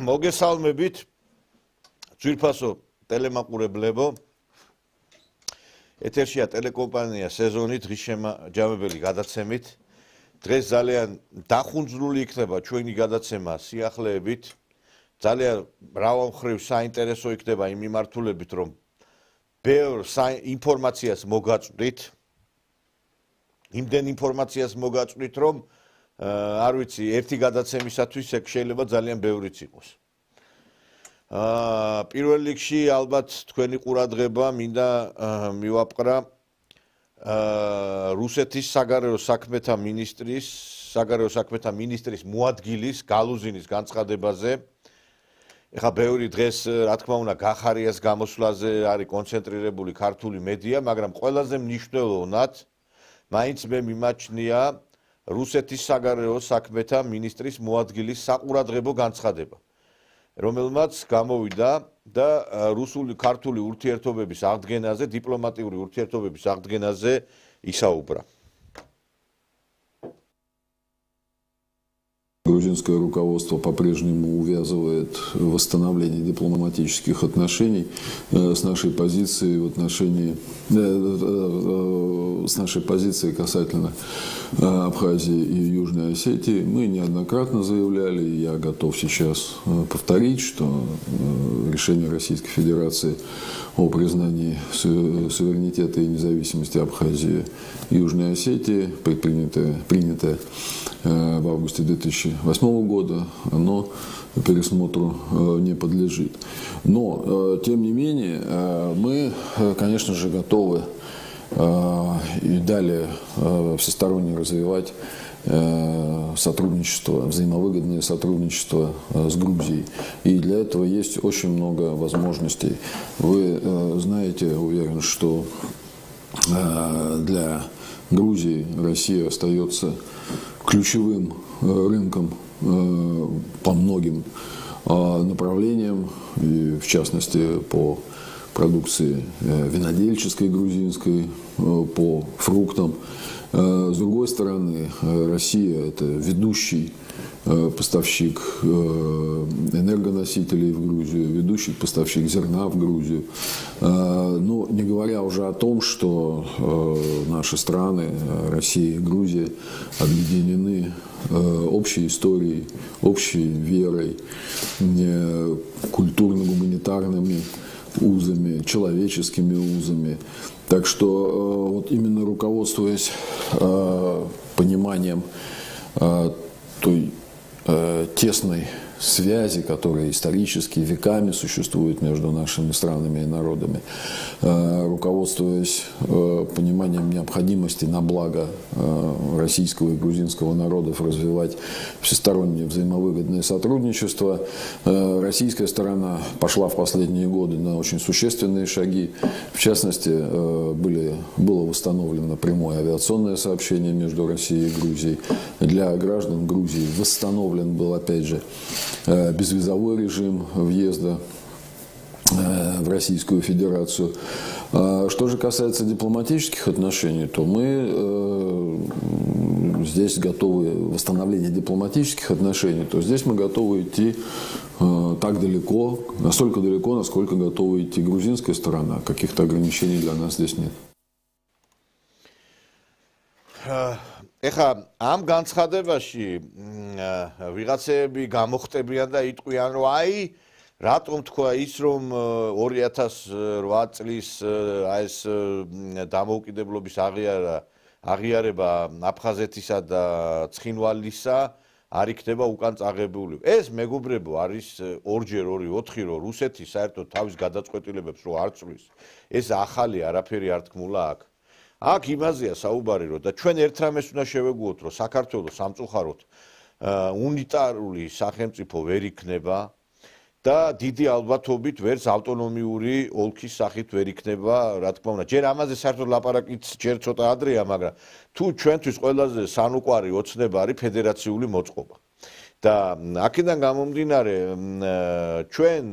მოგესალმებით ძვირფასო ტელემაყურებლებო ეთერშია ტელეკომპანია სეზონი დღის შემაჯამებელი გადაცემით დღეს ძალიან დახუნძრული იქნება ჩვენი გადაცემა სიახლეებით ძალიან მრავალმხრივ საინტერესო იქნება იმ მიმართულებით რომ ბევრ ინფორმაციას მოგაწვდით იმდენ ინფორმაციას მოგაწვდით რომ არ ვიცი ერთი გადაცემისათვის ეგ შეიძლება ძალიან ბევრიც იყოს. პირველ რიგში ალბათ თქვენი ყურადღება მინდა მივაპყრა რუსეთის საგარეო საქმეთა მინისტრის მოადგილის გალუზინის განცხადებაზე. ეხლა ბევრი დღეს რა თქმა უნდა გახარიას გამოსვლაზე არის კონცენტრირებული ქართული მედია, მაგრამ ყველაზე მნიშვნელოვნად მაინც მე მიმაჩნია რუსეთის საგარეო საქმეთა მინისტრის მოადგილის საყურადღებო განცხადება, რომელმაც გამოვიდა და რუსული ქართული ურთიერთობების აღდგენაზე, დიპლომატიური ურთიერთობების აღდგენაზე ისაუბრა. Грузинское руководство по-прежнему увязывает восстановление дипломатических отношений с нашей позиции касательно Абхазии и Южной Осетии. Мы неоднократно заявляли, и я готов сейчас повторить, что решение Российской Федерации о признании суверенитета и независимости Абхазии и Южной Осетии, принятое в августе 2008 года, оно пересмотру не подлежит. Но, тем не менее, мы, конечно же, готовы и далее всесторонне развивать сотрудничество, взаимовыгодное сотрудничество с Грузией. И для этого есть очень много возможностей. Вы знаете, уверен, что для Грузии Россия остается ключевым рынком по многим направлениям, и в частности по продукции винодельческой грузинской, по фруктам. С другой стороны, Россия – это ведущий поставщик энергоносителей в Грузию, ведущий поставщик зерна в Грузию. Но не говоря уже о том, что наши страны, Россия и Грузия, объединены общей историей, общей верой, культурно-гуманитарными узами, человеческими узами. Так что вот именно руководствуясь пониманием той тесной связи, которая исторически веками существует между нашими странами и народами, руководствуясь пониманием необходимости на благо российского и грузинского народов развивать всестороннее взаимовыгодное сотрудничество, российская сторона пошла в последние годы на очень существенные шаги. В частности, было восстановлено прямое авиационное сообщение между Россией и Грузией. Для граждан Грузии восстановлен был, опять же, безвизовой режим въезда в Российскую Федерацию. Что же касается дипломатических отношений, то мы здесь готовы, восстановление дипломатических отношений, то здесь мы готовы идти так далеко, настолько далеко, насколько готова идти грузинская сторона. Каких-то ограничений для нас здесь нет. ეხა ამ განცხადებაში ვიღაცები გამოხტებიან და იტყვიან რომ აი რატომ თქვა ის რომ 2008 წლის ეს დამოუკიდებლობის აღიარება აფხაზეთისა და ცხინვალისა არ იქნება უკან წაღებული. ეს მეგობრებო არის 2-ჯერ 2 4 რომ რუსეთი საერთოდ თავის გადაწყვეტილებებს რო არ წვლის. ეს ახალი არაფერი არ თქმულა აქ. აქ იმაზეა საუბარი რომ და ჩვენ ერთ რამეს უნდა შევეგუოთ რომ საქართველოს სამწუხაროდ უნიტარული სახელმწიფო ვერ იქნება და დიდი ალბათობით ვერც ავტონომიური ოლქის სახით ვერ იქნება, რა თქმა უნდა. ჯერ ამაზე საერთოდ ლაპარაკიც ჯერ ცოტა ადრეა, მაგრამ თუ ჩვენთვის ყველაზე სანუკვარი ოცნება არის ფედერაციული მოწყობა. და აქედან გამომდინარე ჩვენ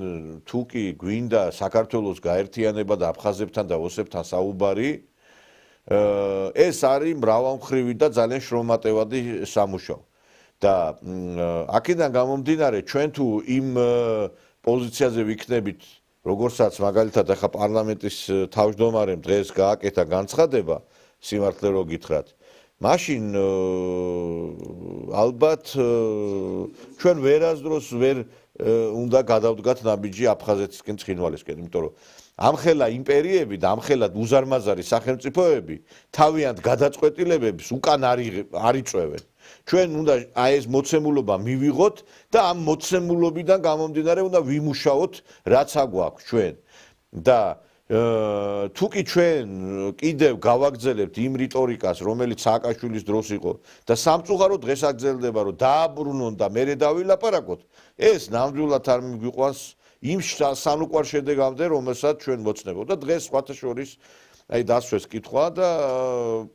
თუ კი გვინდა საქართველოს გაერთიანება და აფხაზებთან და ოსებთან საუბარი ეს არის მრავალმხრივი და ძალიან შრომატევადი სამუშაო. და აქედან გამომდინარე ჩვენ თუ იმ პოზიციაზე ვიქნებით როგორცაც მაგალითად ახლა პარლამენტის თავმჯდომარემ დღეს გააკეთა განცხადება სიმართლე რო გითხრათ მაშინ ალბათ ჩვენ ვერასდროს ვერ უნდა გადავდგათ ნაბიჯი აფხაზეთისკენ ცხინვალისკენ იმიტომ რომ ამხელა იმპერიები და ამხელა უზარმაზარი სახელმწიფოები თავიანთ გადაწყვეტილებებს უკან არ იწვევენ ჩვენ უნდა აი ეს მოცემულობა მივიღოთ და ამ მოცემულობიდან გამომდინარე უნდა ვიმუშაოთ რაც აგვაქვს ჩვენ და თუ კი ჩვენ კიდევ გავაგრძელებთ იმ რიტორიკას რომელიც სააკაშვილის დროს იყო და სამწუხაროდ დღეს აგრძელდება რომ დააბრუნონ და მერე დავილაპარაკოთ ეს ნამდვილად არ მიგვიყვანს იმ სანუკვარ შედეგამდე რომელსაც ჩვენ მოცნებობ და დღეს სხვათა შორის აი დასვეს კითხვა და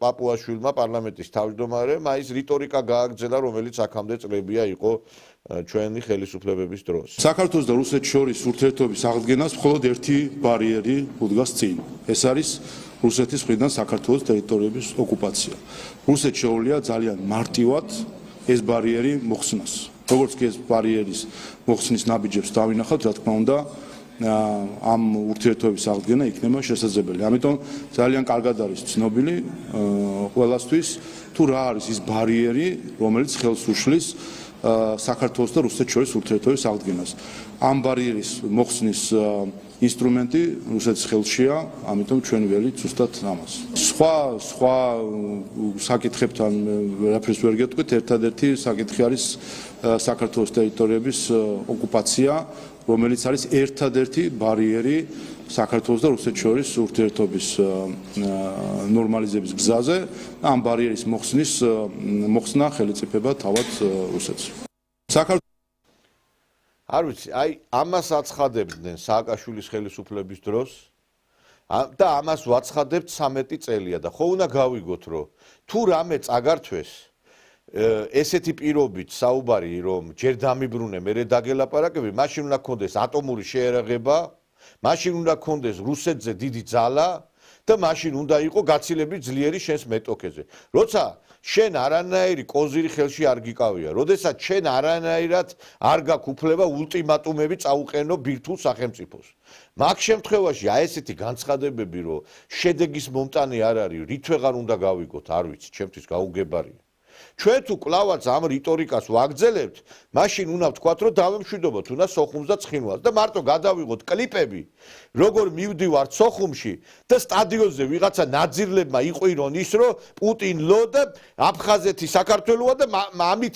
პაპუაშვილმა პარლამენტის თავმჯდომარემ აი ეს რიტორიკა გააგრძელა რომელიც აქამდე წლებია იყო ჩვენი ხელისუფლებების დროს საქართველოს და რუსეთის შორის ურთიერთობის აღდგენას მხოლოდ ერთი ბარიერი უდგას წინ ეს არის რუსეთის მხრიდან საქართველოს ტერიტორიების ოკუპაცია რუსეთს შეუძლია ძალიან მარტივად ეს ბარიერი მოხსნას როგორც კი ეს ბარიერის მოხსნის ნაბიჯებს დავინახავთ რა თქმა უნდა ამ ურთიერთობის აღდგენა იქნება შესაძლებელი. ამიტომ ძალიან კარგად არის ცნობილი ყველასთვის თუ რა არის ის ბარიერი, რომელიც ხელს უშლის საქართველოს და რუსეთის შორის ურთიერთობის აღდგენას. ამ ბარიერის მოხსნის ინსტრუმენტი რუსეთის ხელშია, ამიტომ ჩვენ ველით ზუსტად ამას. სხვა საკითხებთან ვერაფერს ვერ გეტყვით, ერთადერთი საკითხი არის საქართველოს ტერიტორიების ოკუპაცია, რომელიც არის ერთადერთი ბარიერი საქართველოს და რუსეთის შორის ურთიერთობის ნორმალიზების გზაზე და ამ ბარიერის მოხსნა ხელისუფლება თავად რუსეთს. არ ვიცი, აი ამას აცხადებდნენ სააკაშვილის ხელისუფლების დროს და ამას ვაცხადებთ 13 წელია და ხო უნდა გავიგოთ რომ თუ რამე წაგართვეს ესეთი პირობით საუბარი რომ ჯერ დამიბრუნე მერე დაგელაპარაკები მაშინ უნდა გქონდეს ატომური შეერაღება მაშინ უნდა გქონდეს რუსეთზე დიდი ძალა და მაშინ უნდა იყო გაცილებით ძლიერი შენს მეტოქეზე როცა შენ არანაირი კოზირი ხელში არ გიკავია როდესაც შენ არანაირად არ გაქვს უფლება ულტიმატუმები წაუყენო ბირთვულ სახელმწიფოს მაგ შემთხვევაში აი ესეთი განცხადებები რომ შედეგის მომტანი არ არის რითვეღარ უნდა გავიგოთ არ ვიცი ჩემთვის გაუგებარია ჩვენ თუ კლავაც ამ რიტორიკას ვაგრძელებთ, მაშინ უნდა ვთქვათ, რომ დავემშვიდობოთ, უნდა სოხუმს და ცხინვალს და მარტო გადავიღოთ კლიპები, როგორ მივდივართ სოხუმში და სტადიონზე ვიღაცა ნაძირლებმა იყვირონ ის, რომ პუტინლო და აფხაზეთი საქართველოა და ამით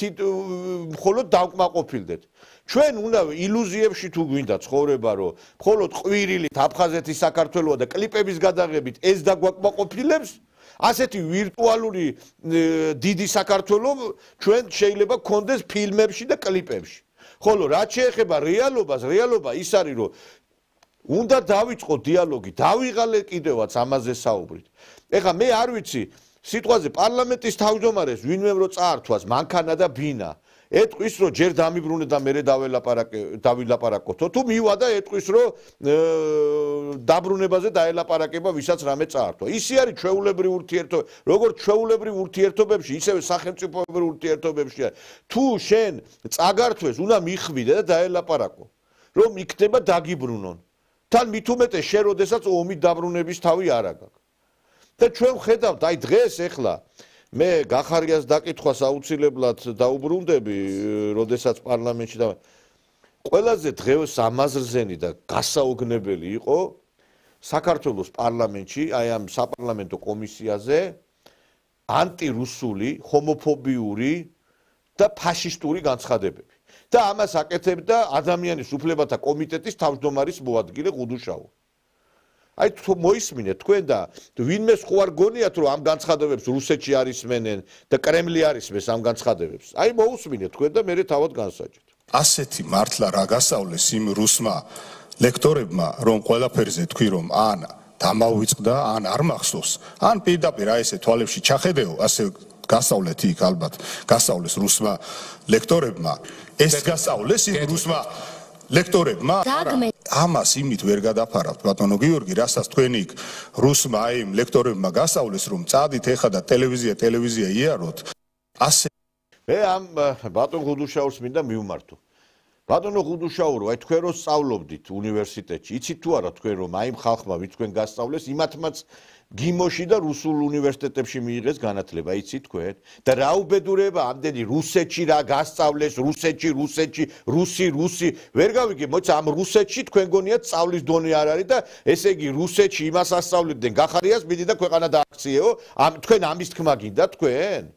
მხოლოდ დავკმაყოფილდეთ. ჩვენ უნდა ილუზიებში თუ გვინდა ცხოვრება, რომ მხოლოდ ყვირილით აფხაზეთი საქართველოა და კლიპების გადაღებით ეს დაგვაკმაყოფილებს ასეთი ვირტუალური დიდი საქართველოს ჩვენ შეიძლება გქონდეს ფილმებში და კლიპებში. ხოლო რაც შეეხება რეალობას, რეალობა ის არის, რომ უნდა დავიწყოთ დიალოგი, დავიღალე კიდევაც ამაზე საუბრით. ეხლა მე არ ვიცი, სიტყვაზე პარლამენტის თავმჯდომარეს ვინმე რო წაართვას მანქანა და ბინა. ეტყვის რომ ჯერ დამიბრუნე და მერე დავილაპარაკოთო თუ მივა და ეტყვის რომ დაბრუნებაზე დაელაპარაკება ვისაც რამე წაართვა ისი არის ჩვეულებრივი ურთიერთობა როგორც ჩვეულებრივ ურთიერთობებში ისევე სახელმწიფოებრივ ურთიერთობებში თუ შენ წაგართვეს უნდა მიხვიდე და დაელაპარაკო რომ იქნება დაგიბრუნონ თან მით უმეტეს შენ როდესაც ომით დაბრუნების თავი არ აქვს და ჩვენ ვხედავთ აი დღეს ეხლა მე გახარიას დაკითხვას აუცილებლად დაუბრუნდები, როდესაც პარლამენტში და ყველაზე დღეს ამაზრზენი და გასაოგნებელი იყო საქართველოს პარლამენტში, აი ამ საპარლამენტო კომისიაზე ანტირუსული, ჰომოფობიური და ფაშისტური განცხადებები. და ამას აკეთებდა ადამიანის უფლებათა კომიტეტის თავმჯდომარის მოადგილე ყუდუშავა. აი თუ მოისმინეთ თქვენ და ვინმეს ხო არ გონიათ რომ ამ განცხადებებს რუსეთში არის მენენ და კრემლი არის მეს ამ განცხადებებს აი მოусმინეთ თქვენ და მე თავად განსაჯეთ ასეთი მართლა რა გასავლეს იმ რუსმა ლექტორებმა რომ ყველაფერზე თქვი რომ ან დამავიწყდა ან არ მახსოვს ან პირდაპირ აი ესე თვალებში ჩახედეო ასე გასავლეთ იქ ალბათ გასავლეს რუსმა ლექტორებმა ეს გასავლეს იმ რუსმა ლექტორებმა ამას იმით ვერ გადაფარავთ ბატონო გიორგი რასაც თქვენი რუსმა აი ლექტორებმა გასავლეს რომ წადით ეხა და ტელევიზია იაროთ ასე მე ამ ბატონ ხუდუშაურს მინდა მივმართო. ბატონო ხუდუშაურო, აი თქვენ რო სწავლობდით უნივერსიტეტში, იცით თუ არა თქვენ რომ აი ხალხმა ვინც თქვენ გასწავლეს, იმათმაც გიმოში და რუსულ უნივერსიტეტებში მიიღეს განათლება, იცით თქვენ? და რა უბედურება ამდენი რუსეთში რა გასწავლეს, რუსი, ვერ გავიგე, მოიცა ამ რუსეთში თქვენ გონიათ სწავლის დონე არ არის და ესე იგი რუსეთში იმას ასწავლებდნენ, გახარიას მიდი და ქვეყანა დააქციეო, თქვენ ამის თქმა გინდა თქვენ?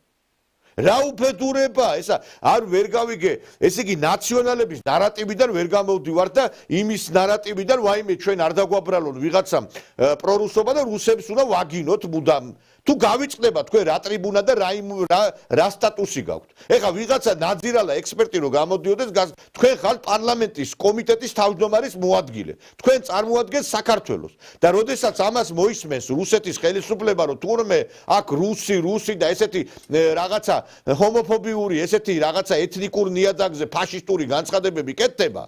რა უბედურება, ესა არ ვერ გავიგე, ესე იგი ნაციონალების ნარატივიდან ვერ გამოვდივარ და იმის ნარატივიდან ვაიმე ჩვენ არ დაგვაბრალონ ვიღაცამ პრორუსობა და რუსებს უნდა ვაგინოთ მუდამ. თუ გავიწყდება თქვენ რა ტრიბუნა და რა სტატუსი გაქვთ. ეხლა ვიღაცა ნაძირალა ექსპერტი რო გამოდიოდეს, თქვენ ხართ პარლამენტის კომიტეტის თავმჯდომარის მოადგილე. თქვენ წარმოადგენთ საქართველოს და როდესაც ამას მოისმენს რუსეთის ხელისუფლება, რომ თურმე აქ რუსი და ესეთი რაღაცა ჰომოფობიური, ესეთი რაღაცა ეთნიკურ ნიადაგზე ფაშისტური განცხადებები კეთდება.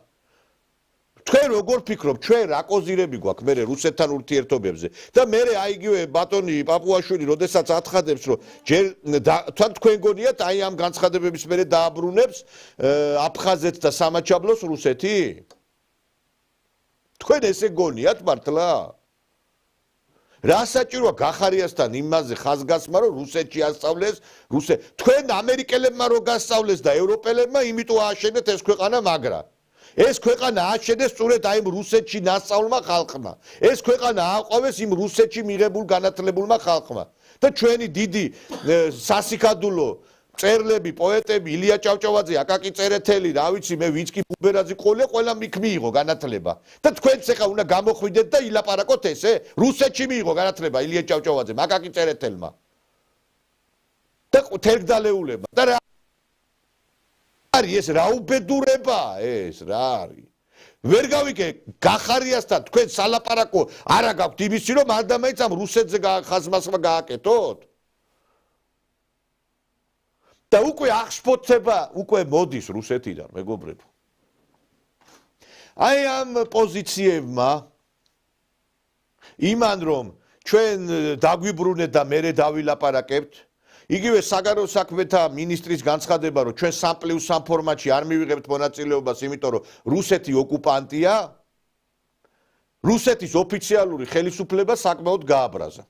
თქვენ როგორ ფიქრობთ, ჩვენ რა კოზირები გვაქვს მე რუსეთთან ურთიერთობებზე და მე აი იგივე ბატონი პაპუაშვილი, როდესაც აცხადებს, რომ ჯერ თქვენ გონიათ აი ამ განცხადებების მერე დააბრუნებს აფხაზეთს და სამაჩაბლოს რუსეთი? თქვენ ესე გონიათ მართლა? რა საჭიროა გახარიასთან იმაზე ხაზგასმა, რომ რუსეთში ასწავლეს, თქვენ ამერიკელებმა რო გასწავლეს და ევროპელებმა, იმიტომ ააშენეთ ეს ქვეყანა მაგრა. ეს ქვეყანა ააშენეს სწორედ აი იმ რუსეთში ნასწავლმა ხალხმა. ეს ქვეყანა აყვავეს იმ რუსეთში მიღებულ განათლებულმა ხალხმა. და ჩვენი დიდი სასიკადულო წერლები, პოეტები, ილია ჭავჭავაძე, აკაკი წერეთელი, რა ვიცი მე ვინც კი ბუბერაძე ყოლე, ყველა მიიღო განათლება. და თქვენც ახლა უნდა გამოხვიდეთ და ილაპარაკოთ ესე? რუსეთში მიიღო განათლება ილია ჭავჭავაძემ, აკაკი წერეთელმა. და თერგდალეულებმა. და რა არის ეს რა უბედურება ეს რა არის? ვერ გავიგე გახარიასთან თქვენ სალაპარაკო არა გაქვთ იმისი რომ ადამიანს ამ რუსეთზე ხაზმასმა გააკეთოთ? და უკვე აღშფოთება უკვე მოდის რუსეთიდან, მეგობრებო. აი ამ პოზიციებმა იმან რომ ჩვენ დაგვიბრუნეთ და მერე დავილაპარაკებთ, იგივე საგარეო საქმეთა მინისტრის განცხადება, რომ ჩვენ 3+3 ფორმატში არ მივიღებთ მონაწილეობას, იმიტომ რომ რუსეთი ოკუპანტია, რუსეთის ოფიციალური ხელისუფლება საკმაოდ გააბრაზა.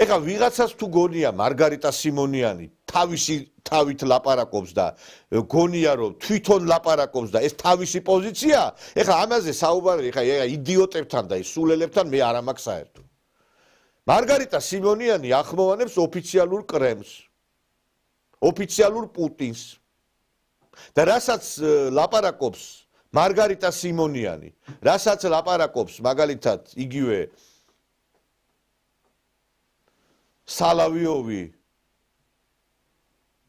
ეხლა ვიღაცას თუ გონია მარგარიტა სიმონიანი თავისი თავით ლაპარაკობს და გონია რომ თვითონ ლაპარაკობს და ეს თავისი პოზიცია, ეხლა ამაზე საუბარი ეხლა იდიოტებთან და სულელებთან მე არ მაქვს საერთო. მარგარიტა სიმონიანი ახმოვანებს ოფიციალურ კრემლს, ოფიციალურ პუტინს. და რასაც ლაპარაკობს მარგარიტა სიმონიანი, რასაც ლაპარაკობს მაგალითად იგივე სალავიოვი,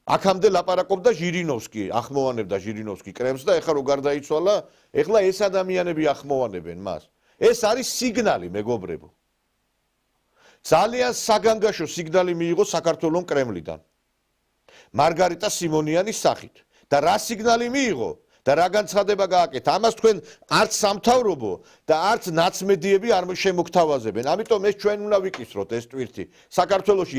აქამდე ლაპარაკობდა ჟირინოვსკი, ახმოვანებდა ჟირინოვსკი კრემლს და ეხლა რო გარდაიცვალა, ეხლა ეს ადამიანები ახმოვანებენ მას. ეს არის სიგნალი, მეგობრებო. ძალიან საგანგაშო სიგნალი მიიღო საქართველოს კრემლიდან. მარგარიტა სიმონიანის სახით. და რა სიგნალი მიიღო? და რა განცხადება გააკეთა? ამას თქვენ არც სამთავრობო და არც ნაცმედიები არ შემოგთავაზებენ. ამიტომ ეს ჩვენ უნდა ვიკისროთ ეს ტვირთი. საქართველოში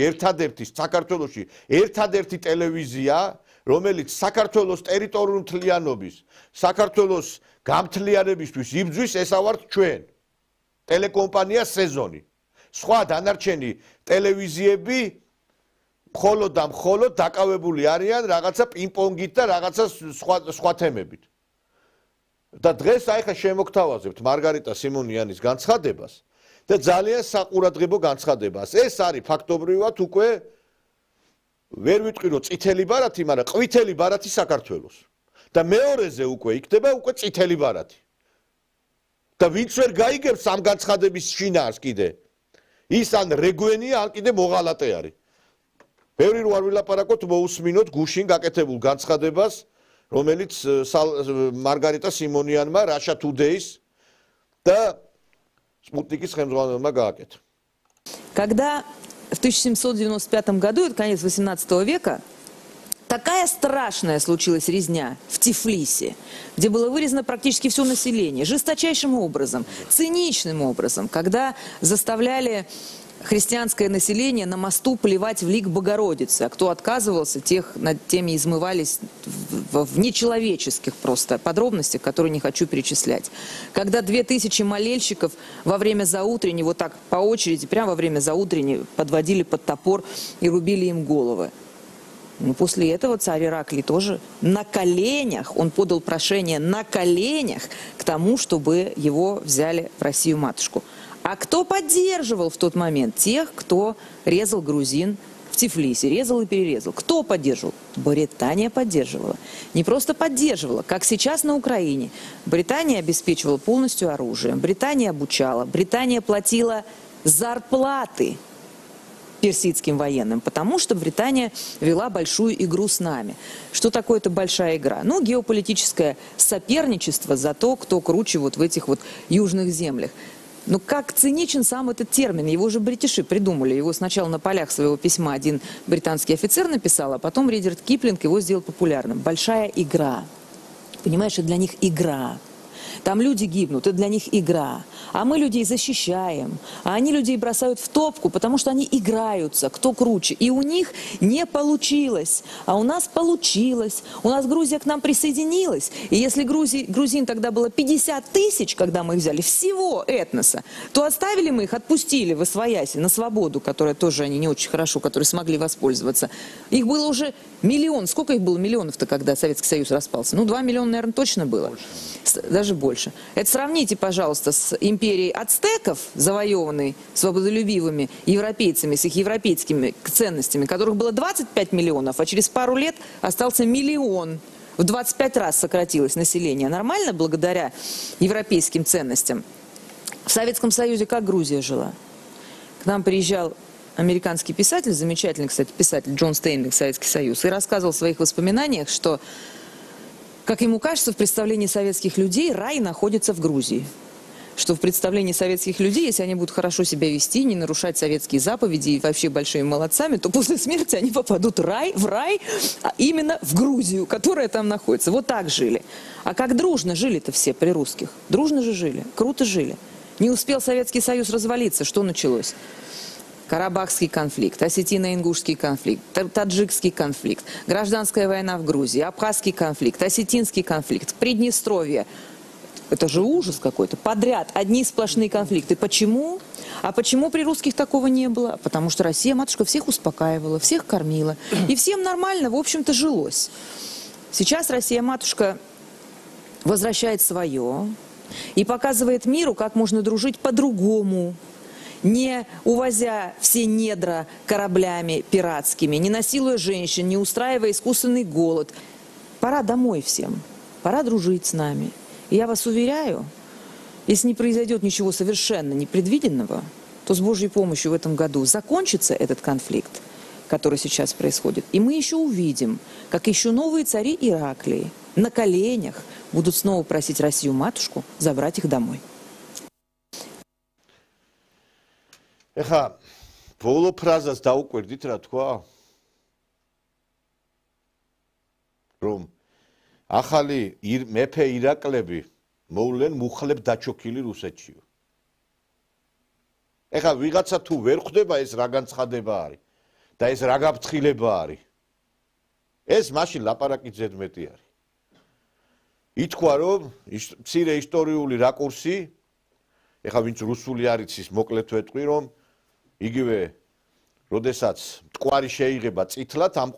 ერთადერთი ტელევიზია, რომელიც საქართველოს ტერიტორიული მთლიანობის, საქართველოს გამთლიანებისთვის იბრძვის, ესა ვართ ჩვენ. ტელეკომპანია სეზონი. სხვა დანარჩენი ტელევიზიები მხოლოდ და მხოლოდ დაკავებული არიან რაღაცა პინგ-პონგით და რაღაცა სხვა თემებით. და დღეს აი ხა შემოგთავაზებთ მარგარიტა სიმონიანის განცხადებას და ძალიან საყურადღებო განცხადებას. ეს არის ფაქტობრივად უკვე ვერ ვიტყვი რომ წითელი ბარათი, მაგრამ ყვითელი ბარათი საქართველოს. და მეორეზე უკვე იქნება უკვე წითელი ბარათი. და ვინც ვერ გაიგებს ამ განცხადების შინაარს კიდე ის ან რეგვენია, ან კიდე მოღალატე არის. ბევრი რო არ ვილაპარაკოთ, მოусმინოთ გუშინ გაკეთებულ განცხადებას, რომელიც მარგარიტა სიმონიანმა Russia Today-ს და Sputnik-ის ხელმძღვანელმა გააკეთა. Когда в 1795 году, это конец 18 века, такая страшная случилась резня в Тифлисе, где было вырезано практически все население, жесточайшим образом, циничным образом, когда заставляли христианское население на мосту плевать в лик Богородицы. А кто отказывался, над теми измывались в нечеловеческих просто подробностях, которые не хочу перечислять. Когда 2000 молельщиков во время заутренней, вот так по очереди, прямо во время заутренней подводили под топор и рубили им головы. Ну, после этого царь Ираклий тоже на коленях, он подал прошение на коленях к тому, чтобы его взяли в Россию-матушку. А кто поддерживал в тот момент тех, кто резал грузин в Тифлисе, резал и перерезал? Кто поддерживал? Британия поддерживала. Не просто поддерживала, как сейчас на Украине. Британия обеспечивала полностью оружием, Британия обучала, Британия платила зарплаты персидским военным, потому что Британия вела большую игру с нами. Что такое эта большая игра? Ну, геополитическое соперничество за то, кто круче вот в этих вот южных землях. Но как циничен сам этот термин, его же бритиши придумали. Его сначала на полях своего письма один британский офицер написал, а потом Ридерт Киплинг его сделал популярным. Большая игра. Понимаешь, это для них игра. Там люди гибнут, это для них игра. А мы людей защищаем, а они людей бросают в топку, потому что они играются, кто круче. И у них не получилось, а у нас получилось. У нас Грузия к нам присоединилась. И если грузин тогда было 50 тысяч, когда мы их взяли, всего этноса, то оставили мы их, отпустили в освояси на свободу, которая тоже они не очень хорошо, которые смогли воспользоваться. Их было уже миллион. Сколько их было миллионов-то, когда Советский Союз распался? Ну, 2 миллиона, наверное, точно было. Даже больше. Это сравните, пожалуйста, с империей ацтеков, завоеванной свободолюбивыми европейцами, с их европейскими ценностями, которых было 25 миллионов, а через пару лет остался миллион. В 25 раз сократилось население. Нормально благодаря европейским ценностям. В Советском Союзе как Грузия жила? К нам приезжал американский писатель, замечательный, кстати, писатель Джон Стейнбек в Советский Союз, и рассказывал в своих воспоминаниях, что, как ему кажется, в представлении советских людей рай находится в Грузии. Что в представлении советских людей, если они будут хорошо себя вести, не нарушать советские заповеди и вообще большими молодцами, то после смерти они попадут в рай, а именно в Грузию, которая там находится. Вот так жили. А как дружно жили-то все при русских? Дружно же жили, круто жили. Не успел Советский Союз развалиться, что началось? Карабахский конфликт, осетино-ингушский конфликт, таджикский конфликт, гражданская война в Грузии, абхазский конфликт, осетинский конфликт, Приднестровье. Это же ужас какой-то. Подряд одни сплошные конфликты. Почему? А почему при русских такого не было? Потому что Россия, матушка, всех успокаивала, всех кормила. И всем нормально, в общем-то, жилось. Сейчас Россия, матушка, возвращает свое и показывает миру, как можно дружить по-другому. Не увозя все недра кораблями пиратскими, не насилуя женщин, не устраивая искусственный голод. Пора домой всем, пора дружить с нами. И я вас уверяю, если не произойдет ничего совершенно непредвиденного, то с Божьей помощью в этом году закончится этот конфликт, который сейчас происходит. И мы еще увидим, как еще новые цари Ираклии на коленях будут снова просить Россию-матушку забрать их домой. ეხა ბოლო ფრაზას დაუკვირდით რა თქვა? რომ ახალი მეფე ირაკლები მოვლენ მუხლებ დაჩოქილი რუსეთშიო. ეხა ვიღაცა თუ ვერ ხვდება ეს რა განცხადება არის და ეს რა გაფრთხილება არის. ეს მაშინ ლაპარაკი ზედმეტი არის. ითქვა რომ მცირე ისტორიული რაკურსი ეხა ვინც რუსული არ იცის მოკლედ ვეტყვი რომ იგივე როდესაც მტკვარი შეიღება წითლად ამ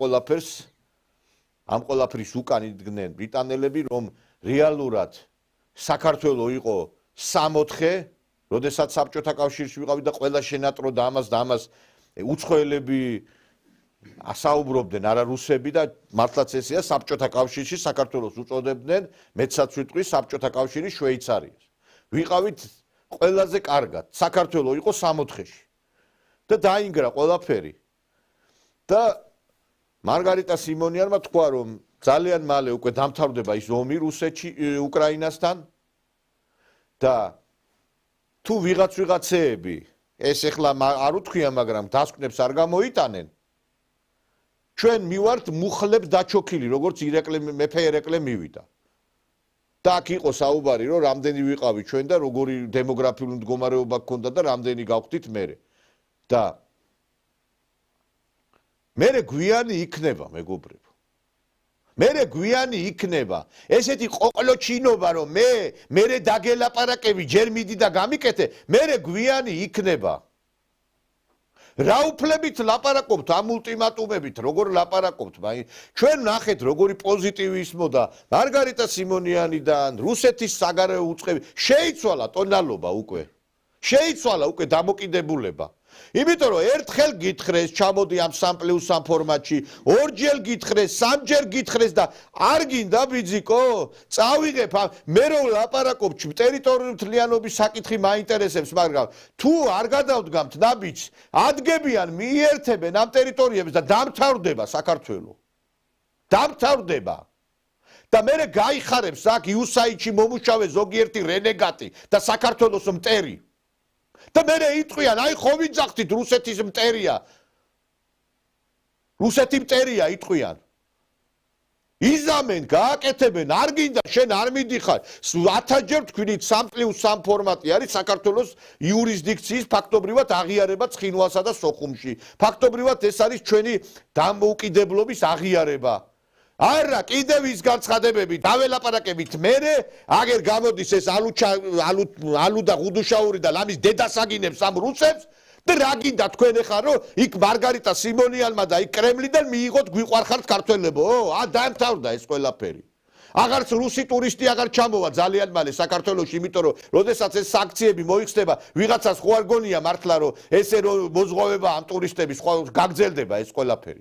ყველაფრის უკან იდგნენ ბრიტანელები რომ რეალურად საქართველო იყო 64 როდესაც საბჭოთა კავშირში ვიყავი და ყველა შენატრო და ამას უცხოელები ასაუბრობდნენ არა რუსები და მართლაც ესეა საბჭოთა კავშირში საქართველოს უწოდებდნენ მეცაც ვიტყვი საბჭოთა კავშირის შვეიცარიას ვიყავით ყველაზე კარგად საქართველო იყო 64-ში და დაინგრა ყველაფერი და მარგარიტა სიმონიანმა თქვა რომ ძალიან მალე უკვე დამთავრდება ის ომი რუსეთში უკრაინასთან და თუ ვიღაცეები ეს ეხლა არ უთქვია მაგრამ დასკვნებს არ გამოიტანენ ჩვენ მივართ მუხლებ დაჩოქილი როგორც მეფე ირაკლე მივიდა და აქ იყო საუბარი რომ რამდენი ვიყავი ჩვენ და როგორი დემოგრაფიული მდგომარეობა გქონდა და რამდენი გავხდით მერე და მერე გვიანი იქნება მეგობრებო. მერე გვიანი იქნება ესეთი ყოყლოჩინობა რომ მე დაგელაპარაკები ჯერ მიდი და გამიკეთე მერე გვიანი იქნება. რა უფლებით ლაპარაკობთ ამ ულტიმატუმებით როგორ ლაპარაკობთ ჩვენ ნახეთ როგორი პოზიტივიზმო და მარგარიტა სიმონიანიდან რუსეთის საგარეო უწყები შეიცვალა ტონალობა უკვე დამოკიდებულება იმიტომ რომ ერთხელ გითხრეს ჩამოდი ამ 3+3 ფორმატში ორჯერ გითხრეს სამჯერ გითხრეს და არ გინდა ბიძიკო წავიღებ მე რომ ლაპარაკობ ტერიტორიული თლიანობის საკითხი მაინტერესებს მაგრამ თუ არ გადავდგამთ ნაბიჯს ადგებიან მიერთებენ ამ ტერიტორიებს და დამთავრდება საქართველო დამთავრდება და მე გაიხარებს აქ იუსაიჩი მომუშავე ზოგიერთი რენეგატი და საქართველოს მტერი და მე იტყვიან აი ხო ვიძახთით რუსეთის მტერია რუსეთი მტერია იტყვიან იზამენ გააკეთებენ არ გინდა შენ არ მიდიხარ 1000-ჯერ თქვით 3+3 ფორმატი არის საქართველოს იურისდიქციის ფაქტობრივად აღიარება ცხინვალსა და სოხუმში ფაქტობრივად ეს არის ჩვენი დამოუკიდებლობის აღიარება არა კიდევ ის განცხადებები დაველაპარაკებით მერე აგერ გამოდის ეს ალუ და ღუდუშაური და ლამის დედასაგინებს ამ რუსებს და რა გინდა თქვენ ახლა რომ იქ მარგარიტა სიმონიანმა და იქ კრემლიდან მიიღოთ გვიყვარხართ ქართველებო დაემთავრდა ეს ყველაფერი აღარც რუსი ტურისტი აღარ ჩამოვა ძალიან მალე საქართველოში იმიტომ რომ როდესაც ეს სანქციები მოიხსნება ვიღაცას ხო არ გონია მართლა რომ ესე რომ მოზღვავება ამ ტურისტების გაგრძელდება ეს ყველაფერი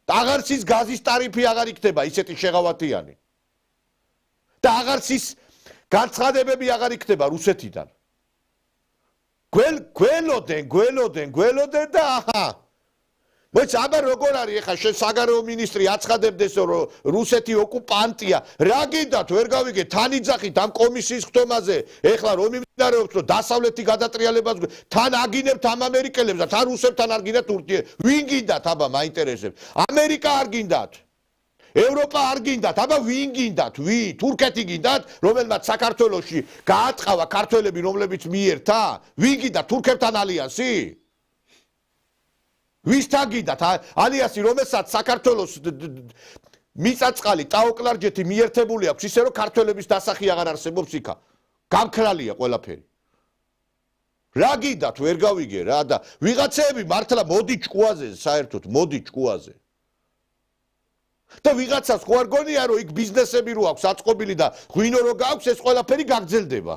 აღარც ის გაზის ტარიფი აღარ იქნება ისეთი შეღავათიანი და აღარც ის განცხადებები აღარ იქნება რუსეთიდან გველოდენ და აჰა მოიც აბა როგორ არის ეხა შენ საგარეო მინისტრი აცხადებდეს რომ რუსეთი ოკუპანტია რა გინდათ ვერ გავიგე თან იძახით ამ კომისიის ხდომაზე ეხლა რომ მიმდინარეობს რომ დასავლეთი გადატრიალებას თან აგინებთ ამ ამერიკელებს და თან რუსებთან არ გინდათ ურთიერთობა ვინ გინდათ აბა მაინტერესებს ამერიკა არ გინდათ ევროპა არ გინდათ აბა ვინ გინდათ ვინ თურქეთი გინდათ რომელმაც საქართველოში გააწყავა ქართველები რომლებიც მიერთა ვინ გინდათ თურქებთან ალიანსი ვისთან გინდათ ალიანსი რომელსაც საქართველოს მიწაწყალი ტაოკლარჯეთი მიერთებული აქვს ისე რომ ქართველების დასახი აღარ არსებობს იქა გამქრალია ყველაფერი რა გინდათ ვერ გავიგე რა და ვიღაცები მართლა მოდი ჭკუაზე საერთოდ მოდი ჭკუაზე და ვიღაცას ხო არ გონია რომ იქ ბიზნესები რო აქვს აწყობილი და ღვინო რო გაქვს ეს ყველაფერი გაგრძელდება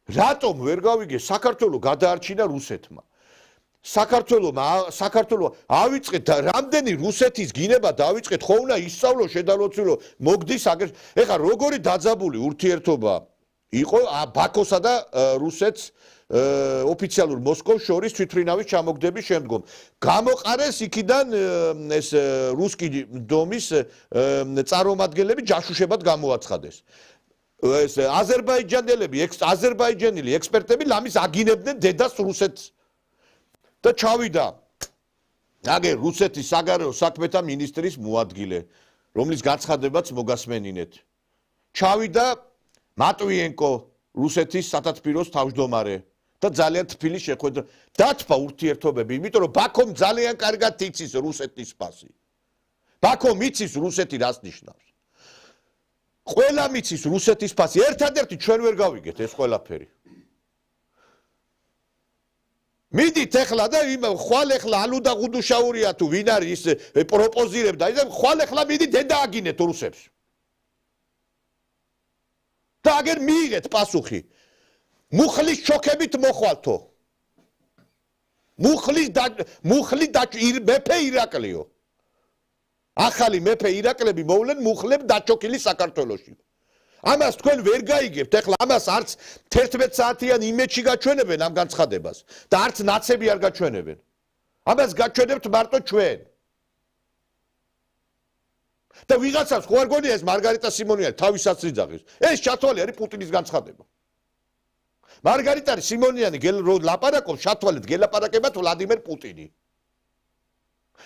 რატომ ვერ გავიგე საქართველო გადაარჩინა რუსეთმა საქართველო ავიწყეთ და რამდენი რუსეთის გინება დავიწყეთ ხო უნდა ისწავლო შედაროცილო მოგდის ეხა როგორი დაძაბული ურთიერთობა იყო ბაქოსა და რუსეთს ოფიციალურ მოსკოვს შორის თვითმფრინავის ჩამოგდების შემდგომ გამოყარეს იქიდან ეს რუსკი დომის წარმომადგენლები ჯაშუშებად გამოაცხადეს ეს აზერბაიჯანელი ექსპერტები ლამის აგინებდნენ დედას რუსეთს და ჩავიდა აგერ რუსეთის საგარეო საქმეთა მინისტრის მოადგილე რომლის განცხადებაც მოგასმენინეთ ჩავიდა მატვიენკო რუსეთის სათათბიროს თავმჯდომარე და ძალიან თბილი შეხვედრა დათბა ურთიერთობები იმიტომ რომ ბაქომ ძალიან კარგად იცის რუსეთის ფასი ბაქომ იცის რუსეთი რას ნიშნავს ყველა მიცის რუსეთის ფასი ერთადერთი ჩვენ ვერ გავიგეთ ეს ყველაფერი მიდით ეხლა და ხვალ ეხლა ალუ და ღუდუშაურია თუ ვინ არის პროპოზირებდა და ხვალ ეხლა მიდით დედააგინეთ რუსებს და აგერ მიიღეთ პასუხი მუხლის ჩოქებით მოხვალთო მუხლი მეფე ირაკლიო ახალი მეფე ირაკლები მოვლენ მუხლებ დაჩოქილი საქართველოში ამას თქვენ ვერ გაიგებთ ეხლა ამას არც 11 საათიან იმედში გაჩვენებენ ამ განცხადებას და არც ნაცები არ გაჩვენებენ ამას გაჩვენებთ მარტო ჩვენ და ვიღაცას ხო არ გონია ეს მარგარიტა სიმონიანი თავისაც იძახის ეს ჩათვალე არის პუტინის განცხადება მარგარიტა სიმონიანი ლაპარაკობს ჩათვალეთ გელაპარაკება ვლადიმერ პუტინი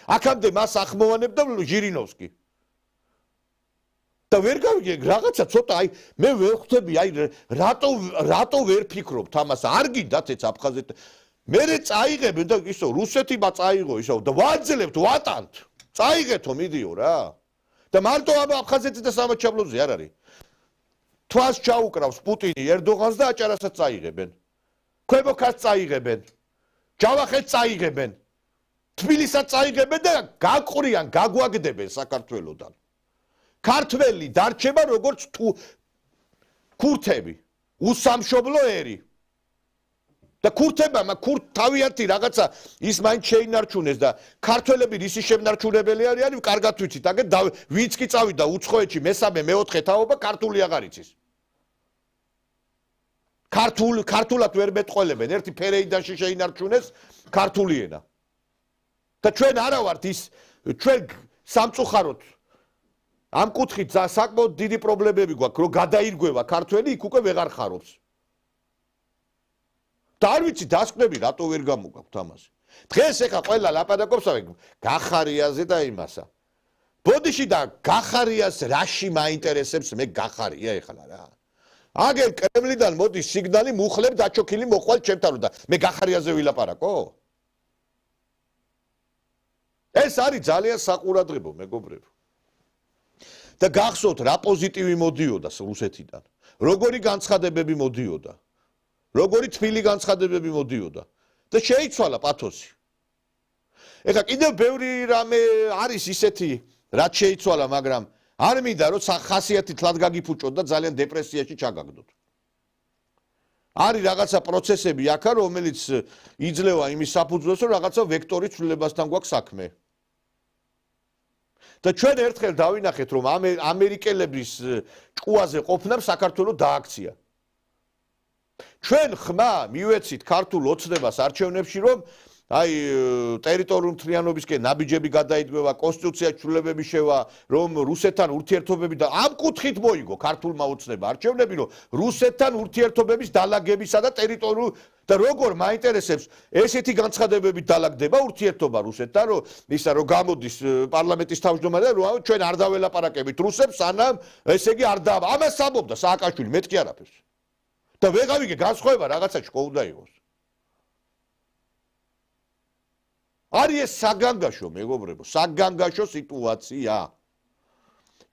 აქამდე მას ახმოვანებდა ჟირინოვსკი და ვერ გავიგე რაღაცა ცოტა აი მე ვერ ხვდები აი რატო ვერ ფიქრობთ ამას არ გინდათ ეც აფხაზეთ მერე წაიღებენ და ისო რუსეთმა წაიღო ისო და ვაძლებთ ვატანთ წაიღეთო მიდიო რა და მარტო აფხაზეთის და სამაჩაბლოზე არ არის თვალს ჩაუკრავს პუტინი ერდოღანს და აჭარასაც წაიღებენ ქვემოქას წაიღებენ ჯავახეთს წაიღებენ თბილისსაც წაიღებენ და გაყრიან გაგვაგდებენ საქართველოსთან ქართველი დარჩება როგორც ქურთები უსამშობლო ერი და ქურთებმა თავიანთი რაღაცა ის მაინც შეინარჩუნეს და ქართველები რისი შემნარჩუნებელი არიან კარგად ვიცით აგერ ვინც კი წავიდა უცხოეთში მესამე მეოთხე თაობა ქართული აღარ იცის ქართულად ვერ მეტყოლებენ ერთი ფერეიდანში შეინარჩუნეს ქართული ენა და ჩვენ არა ვართ ის ჩვენ სამწუხაროდ ამ კუთხით საკმაოდ დიდი პრობლემები გვაქვს რომ გადაირგვევა ქართველი იქ უკვე ვეღარ ხარობს და არ ვიცი დასკვნები რატო ვერ გამოგაქვთ ამაზე დღეს ეხა ყველა ლაპარაკობს გახარიაზე და იმასა ბოდიში და გახარიას რაში მაინტერესებს მე გახარია ეხლა რა აგერ კრემლიდან მოდის სიგნალი მუხლებ დაჩოქილი მოხვალ ჩემთან და მე გახარიაზე ვილაპარაკო ეს არის ძალიან საყურადღებო მეგობრებო და გახსოვთ რა პოზიტივი მოდიოდა რუსეთიდან როგორი განცხადებები მოდიოდა როგორი თბილი განცხადებები მოდიოდა და შეიცვალა პათოსი ეხლა კიდევ ბევრი რამე არის ისეთი რაც შეიცვალა მაგრამ არ მინდა რომ ხასიათი თლად გაგიფუჭოთ და ძალიან დეპრესიაში ჩაგაგდოთ არის რაღაცა პროცესები აქა რომელიც იძლევა იმის საფუძველს რომ რაღაცა ვექტორი ცვლილებასთან გვაქვს საქმე და ჩვენ ერთხელ დავინახეთ რომ ამერიკელების ჭკუაზე ყოფნამ საქართველოს დააქცია ჩვენ ხმა მივეცით ქართულ ოცნებას არჩევნებში რომ აი ტერიტორიული მთლიანობისკენ ნაბიჯები გადაიდგება კონსტიტუცია ცვლილებები შევა რომ რუსეთთან ურთიერთობები და ამ კუთხით მოიგო ქართულმა ოცნება არჩევნები რომ რუსეთთან ურთიერთობების დალაგებისა და ტერიტორიულ და როგორ მაინტერესებს ესეთი განცხადებებით დალაგდება ურთიერთობა რუსეთთან რომ ისა რომ გამოდის პარლამენტის თავმჯდომარე და რომ ჩვენ არ დაველაპარაკებით რუსებს სანამ ესე იგი არ და ამას ამბობდა სააკაშვილი მეთქი არაფერს და ვეღავიგე განსხვავება რაღაცა ჩქოუდა იყოს არის ეს საგანგაშო მეგობრებო საგანგაშო სიტუაცია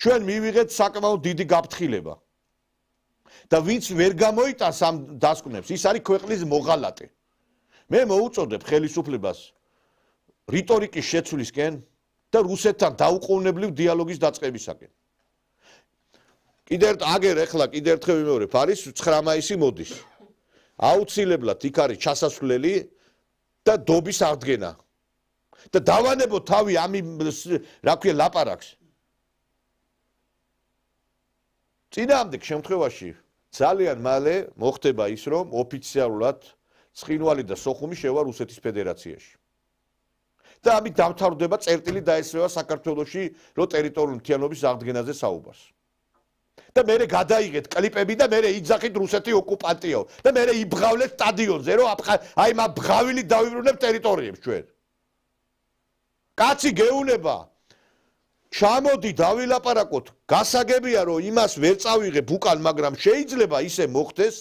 ჩვენ მივიღეთ საკმაოდ დიდი გაფრთხილება და ვინც ვერ გამოიტანს ამ დასკვნებს ის არის ქვეყნის მოღალატე მე მოუწოდებ ხელისუფლებას რიტორიკის შეცვლისკენ და რუსეთთან დაუყოვნებლივ დიალოგის დაწყებისაკენ კიდევ აგერ ეხლა კიდევ ერთხელ ვიმეორებ არის 9 მაისი მოდის აუცილებლად იქ არის ჩასასვლელი და დობის აღდგენა და დავანებო თავი ამ რა ქვია ლაპარაკს წინააღმდეგ შემთხვევაში ძალიან მალე მოხდება ის რომ ოფიციალურად ცხინვალი და სოხუმი შევა რუსეთის ფედერაციაში და ამით დამთავრდება წერტილი დაესწრება საქართველოში რომ ტერიტორიული მთლიანობის აღდგენაზე საუბარს და მერე გადაიღეთ კლიპები და მერე იძახით რუსეთი ოკუპანტიო და მერე იბღავლეთ სტადიონზე რომ აი მაგ ბღავილით დავიბრუნებ ტერიტორიებს ჩვენ კაცი გეუნება ჩამოდი დავილაპარაკოთ გასაგებია რომ იმას ვერ წავიღებ უკან მაგრამ შეიძლება ისე მოხდეს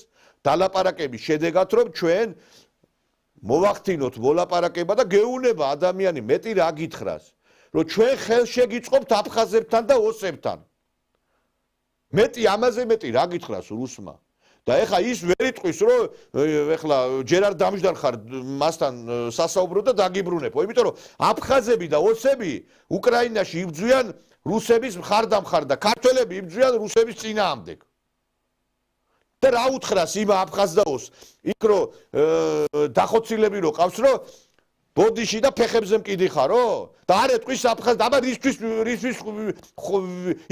დალაპარაკების შედეგად რომ ჩვენ მოვახდინოთ მოლაპარაკება და გეუნება ადამიანი მეტი რა გითხრას რომ ჩვენ ხელშეგიწყობთ აფხაზებთან და ოსებთან მეტი ამაზე მეტი რა გითხრას რუსმა და ეხა ის ვერ იტყვის რომ ეხლა ჯერ არ დამჯდარ ხარ მასთან სასაუბრო და დაგიბრუნებო იმიტომ რომ აფხაზები და ოსები უკრაინაში იბრძვიან რუსების მხარდამხარ და ქართველები იბრძვიან რუსების წინააღმდეგ და რა უთხრას იმ აფხაზ და ოს იქ რომ დახოცილები რო ყავს რომ ბოდიში და ფეხებზე მკიდიხარო და არ ეტყვის აფხაზ და აბა რისთვის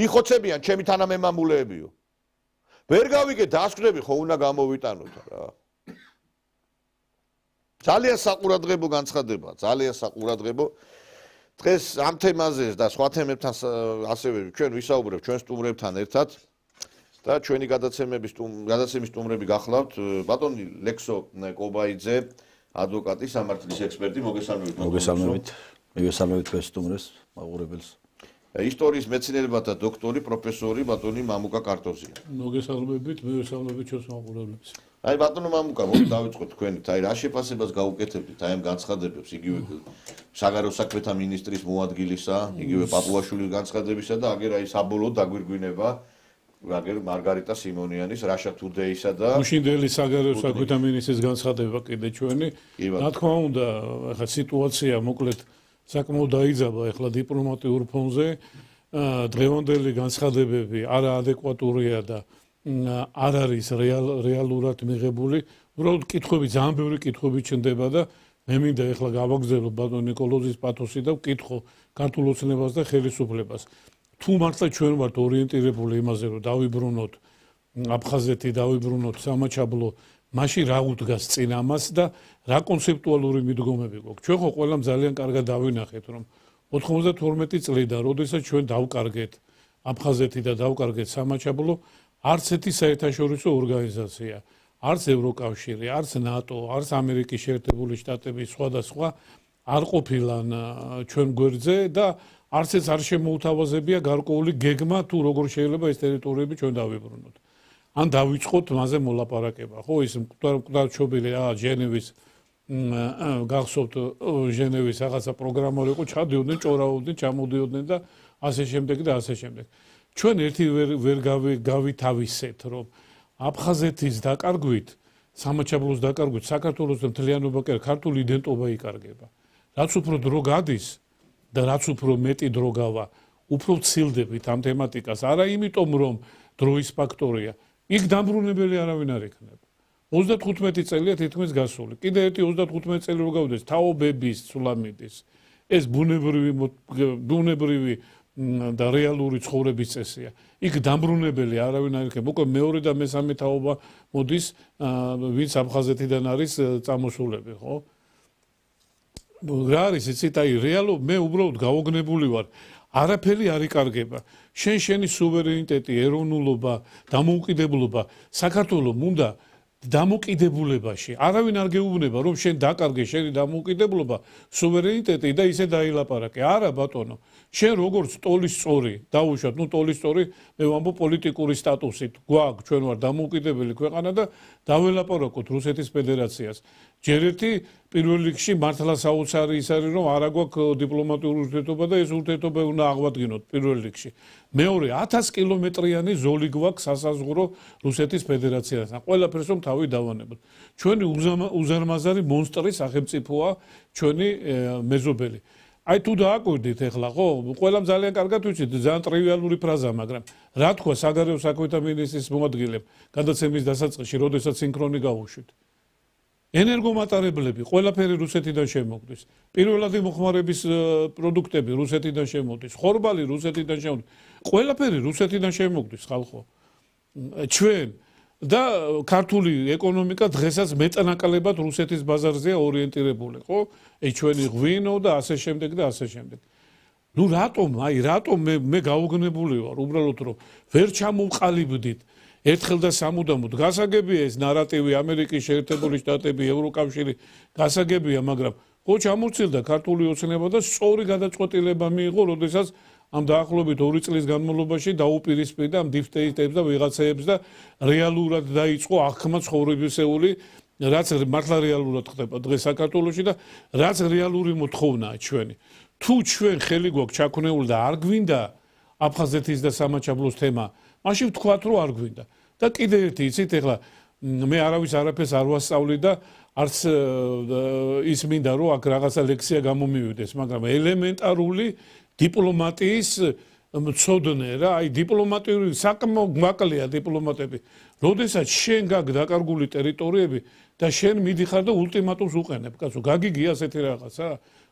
იხოცებიან ჩემი თანამემამულეებიო ვერ გავიგე დასკვნები ხო უნდა გამოვიტანოთ რა ძალიან საყურადღებო განცხადება ძალიან საყურადღებო დღეს ამ თემაზე და სხვა თემებთან ასევე ჩვენ ვისაუბრებთ ჩვენ სტუმრებთან ერთად და ჩვენი გადაცემის სტუმრები გახლავთ ბატონი ლექსო კობაიძე ადვოკატი სამართლის ექსპერტი მოგესალმებით მივესალმებით დღეს სტუმრებს მაყურებელს ისტორიის მეცნიერებათა დოქტორი, პროფესორი ბატონი მამუკა კარტოზია. მოგესალმებით, მივესალმებით ჩვენს მაყურებლებს. აი ბატონო მამუკა, მოდი დავიწყოთ თქვენით. აი რა შეფასებას გაუკეთებთ აი ამ განცხადებებს, იგივე საგარეო საქმეთა მინისტრის მოადგილისა, იგივე პაპუაშვილის განცხადებისა და აგერ აი საბოლოო დაგვირგვინება აგერ მარგარიტა სიმონიანის Russia Today-სა და უშინდელი საგარეო საქმეთა მინისტრის განცხადება კიდე ჩვენი. რა თქმა უნდა, ახლა სიტუაცია მოკლედ საკმაოდ დაიძაბა ახლა დიპლომატიურ ფონზე. დღევანდელი განცხადებები არაადეკვატურია და არ არის რეალურად მიღებული. უბრალოდ კითხვები, ძალიან ბევრი კითხვები ჩნდება და მე მინდა ახლა გავაგზავნო ბატონ ნიკოლოზის პათოსი და ვკითხო ქართულ ოცნებას და ხელისუფლებას. თუ მართლა ჩვენ ვართ ორიენტირებული იმაზე, რომ დავიბრუნოთ აფხაზეთი, დავიბრუნოთ სამაჩაბლო, მაშინ რა უდგას წინ ამას და რა კონცეპტუალური მიდგომები გვაქვს. ჩვენ ხო ყველამ ძალიან კარგად დავინახეთ, რომ 92 წლიდან, როდესაც ჩვენ დავკარგეთ აფხაზეთი და დავკარგეთ სამაჩაბლო, არც ერთი საერთაშორისო ორგანიზაცია, არც ევროკავშირი, არც ნატო, არც ამერიკის შეერთებული შტატები სხვადასხვა არ ყოფილან ჩვენ გვერდზე და არც ეს არ შემოუთავაზებია გარკვეული გეგმა თუ როგორ შეიძლება ეს ტერიტორიები ჩვენ დავიბრუნოთ. ან დავიწყოთ მასზე მოლაპარაკება. ხო ის მკვდარჩობილი ჟენევის გახსოვთ ჟენევის რაღაცა პროგრამა იყო, ჩადიოდნენ, ჭორავდნენ, ჩამოდიოდნენ და ასე შემდეგ და ასე შემდეგ. ჩვენ ერთი ვერ გავითავისეთ, რომ აფხაზეთის დაკარგვით, სამაჩაბლოს დაკარგვით საქართველოს მთლიანობა კი ქართული იდენტობა იკარგება. რაც უფრო დრო გადის და რაც უფრო მეტი დრო გავა, უფრო ვცილდებით ამ თემატიკას. არა იმიტომ, რომ დროის ფაქტორია, იქ დამბრუნებელი არავინ არ იქნება. 35 წელია თითქმის გასული. კიდე ერთი 35 წელი რო გავიდეს თაობების სულამიდის. ეს ბუნებრივი და რეალური ცხოვრების წესია. იქ დამბრუნებელი არავინ არ იქნება. უკვე მეორე და მესამე თაობა მოდის, ვინც აფხაზეთიდან არის წამოსულები, ხო? რა არის იცით, აი რეალო მე უბრალოდ გაოგნებული ვარ. არაფერი არ იკარგება. შენი სუვერენიტეტი, ეროვნულობა, დამოუკიდებლობა საქართველოს უნდა დამოკიდებულებაში. არავინ არ გეუბნება, რომ შენ დაკარგე შენი დამოუკიდებლობა, სუვერენიტეტი და ისე დაილაპარაკე. არა ბატონო, შენ როგორც ტოლის სწორი, დაუშვათ, ტოლის სწორი, მე ვამბობ პოლიტიკური სტატუსით, გვაქვს ჩვენ ვარ დამოუკიდებელი ქვეყანა და დაველაპარაკოთ რუსეთის ფედერაციას. ჯერ ერთი პირველ რიგში მართლა საოცარი ის არის, რომ არა გვაქვს დიპლომატიური ურთიერთობა და ეს ურთიერთობა უნდა აღვადგინოთ პირველ რიგში. მეორე 1000 კილომეტრიანი ზოლი გვაქვს სასაზღვრო რუსეთის ფედერაციასთან. ყველაფერს რომ თავი დავანებოთ. ჩვენი უზარმაზარი მონსტრი სახელმწიფოა ჩვენი მეზობელი. აი თუ დააკვირდით ახლა, ხო, ყველამ ძალიან კარგად ვიცით, ძალიან ტრივიალური ფრაზა, მაგრამ რა თქვა საგარეო საქმეთა მინისტრის მოადგილემ გადაცემის დასაწყისში, როდესაც სინქრონი გავუშვით. ენერგომატარებლები ყველაფერი რუსეთიდან შემოგვდის. პირველადი მოხმარების პროდუქტები რუსეთიდან შემოდის. ხორბალი რუსეთიდან შემოდის. ყველაფერი რუსეთიდან შემოგვდის ხალხო. ჩვენ და ქართული ეკონომიკა დღესაც მეტნაკლებად რუსეთის ბაზარზეა ორიენტირებული, ხო? ეს ჩვენი ღვინო და ასე შემდეგ და ასე შემდეგ. ნუ რატომ მე გაუგნებული ვარ უბრალოდ რომ ვერ ჩამოვყალიბდით ერთხელ და სამუდამოდ. გასაგებია ეს ნარატივი ამერიკის შეერთებული შტატები, ევროკავშირი გასაგებია, მაგრამ ხო ჩამოვცილდა ქართული ოცნება და სწორი გადაწყვეტილება მიიღო, როდესაც ამ დაახლოებით 2 წლის განმავლობაში დაუპირისპირდა ამ დიფტეიტებს და ვიღაცეებს და რეალურად დაიწყო აღქმა ცხოვრებისეული, რაც მართლა რეალურად ხდება დღეს საქართველოში და რაც რეალური მოთხოვნაა ჩვენი. თუ ჩვენ ხელი გვაქვს ჩაქონეული და არ გვინდა აფხაზეთის და სამაჩაბლოს თემა, მაშინ ვთქვათ რომ არ გვინდა. და კიდე ერთი იცით ახლა მე არავის არაფერს არ ვასწავლი და არც ის მინდა რომ აქ რაღაცა ლექსია გამომივიდეს, მაგრამ ელემენტარული დიპლომატიის მცოდნე რა, აი დიპლომატიური საკმაოდ მაკლია დიპლომატები. როდესაც შენ გაქვს დაკარგული ტერიტორიები და შენ მიდიხარ და ულტიმატუმს უყენებ, კაცო, გაგიგია ასეთი რაღაცა?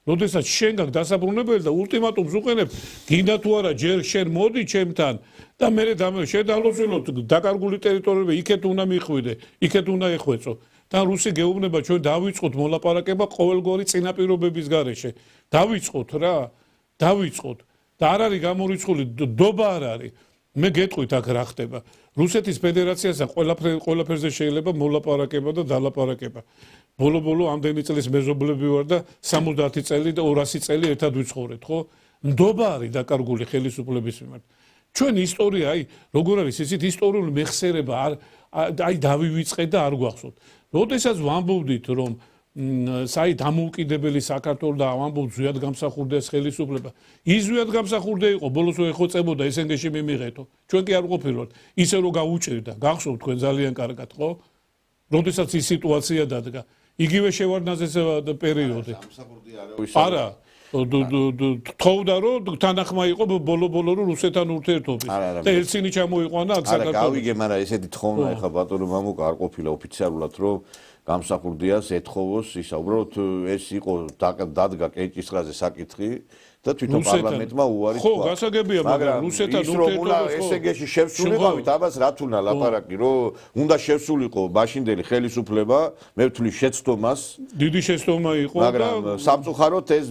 როდესაც შენ გაქვს დასაბრუნებელი და ულტიმატუმს უყენებ, გინდა თუ არა ჯერ შენ მოდი ჩემთან და მე შენ დალოცულობ დაკარგული ტერიტორიები, იქეთ უნდა მიხვიდე, იქეთ უნდა ეხვეწო. და რუსი გეუბნება ჩვენ დავიწყოთ მოლაპარაკება ყოველგვარი წინაპირობების გარეშე. დავიწყოთ რა, დავიწყოთ. და არ არის გამორიცხული დობა არ არის. მე გეტყვით აქ რა ხდება. რუსეთის ფედერაციასთან ყველაფერზე შეიძლება მოლაპარაკება და დალაპარაკება. ბოლო-ბოლო ამდენი წლის მეზობლები ვარ და 70 წელი და 200 წელი ერთად ვიცხოვრეთ, ხო? მდობარი დაკარგული ხელისუფლების მიმართ. ჩვენ ისტორია, როგორ არის ისიც ისტორიული მეხსიერება დავივიწყეთ და არ გვახსოვთ. როდესაც ვამბობდით, რომ დამოუკიდებელი საქართველო და ვამბობთ ზვიად გამსახურდეს ხელისუფლება. ის ზვიად გამსახურდა იყო, ბოლოს ეხოწებოდა ესენგეში მიმიღეთო. ჩვენ კი არ ყოფილვართ. ისე რომ გაუჭირდა, გახსოვთ თქვენ ძალიან კარგად, ხო? როდესაც ის სიტუაცია დადგა. იგივე შევარდნაძეს პერიოდი. არა, თხოვდა რომ თანახმა იყო ბოლო-ბოლო რუსეთთან ურთიერთობის და ელცინი ჩამოიყვანა აქ საქართველოს. არა, გავიგე, მაგრამ ესეთი თხოვნა ეხა ბატონო მამუკა არ ყოფილა ოფიციალურად, რომ გამსახურდიას ეთხოვოს ისა. უბრალოდ ეს იყო დადგა კეჭისყრაზე საკითხი და თვითონ პარლამენტმა უარი თქვა. ხო, გასაგებია, მაგრამ რუსეთთან ურთიერთობას ესეგეში შევსულიყავით, ამას რა თუნა ლაპარაკი, რომ უნდა შევსულიყო მაშინდელი ხელისუფლება, მე ვთვლი შეცდომას. დიდი შეცდომა იყო და მაგრამ სამწუხაროდ ეს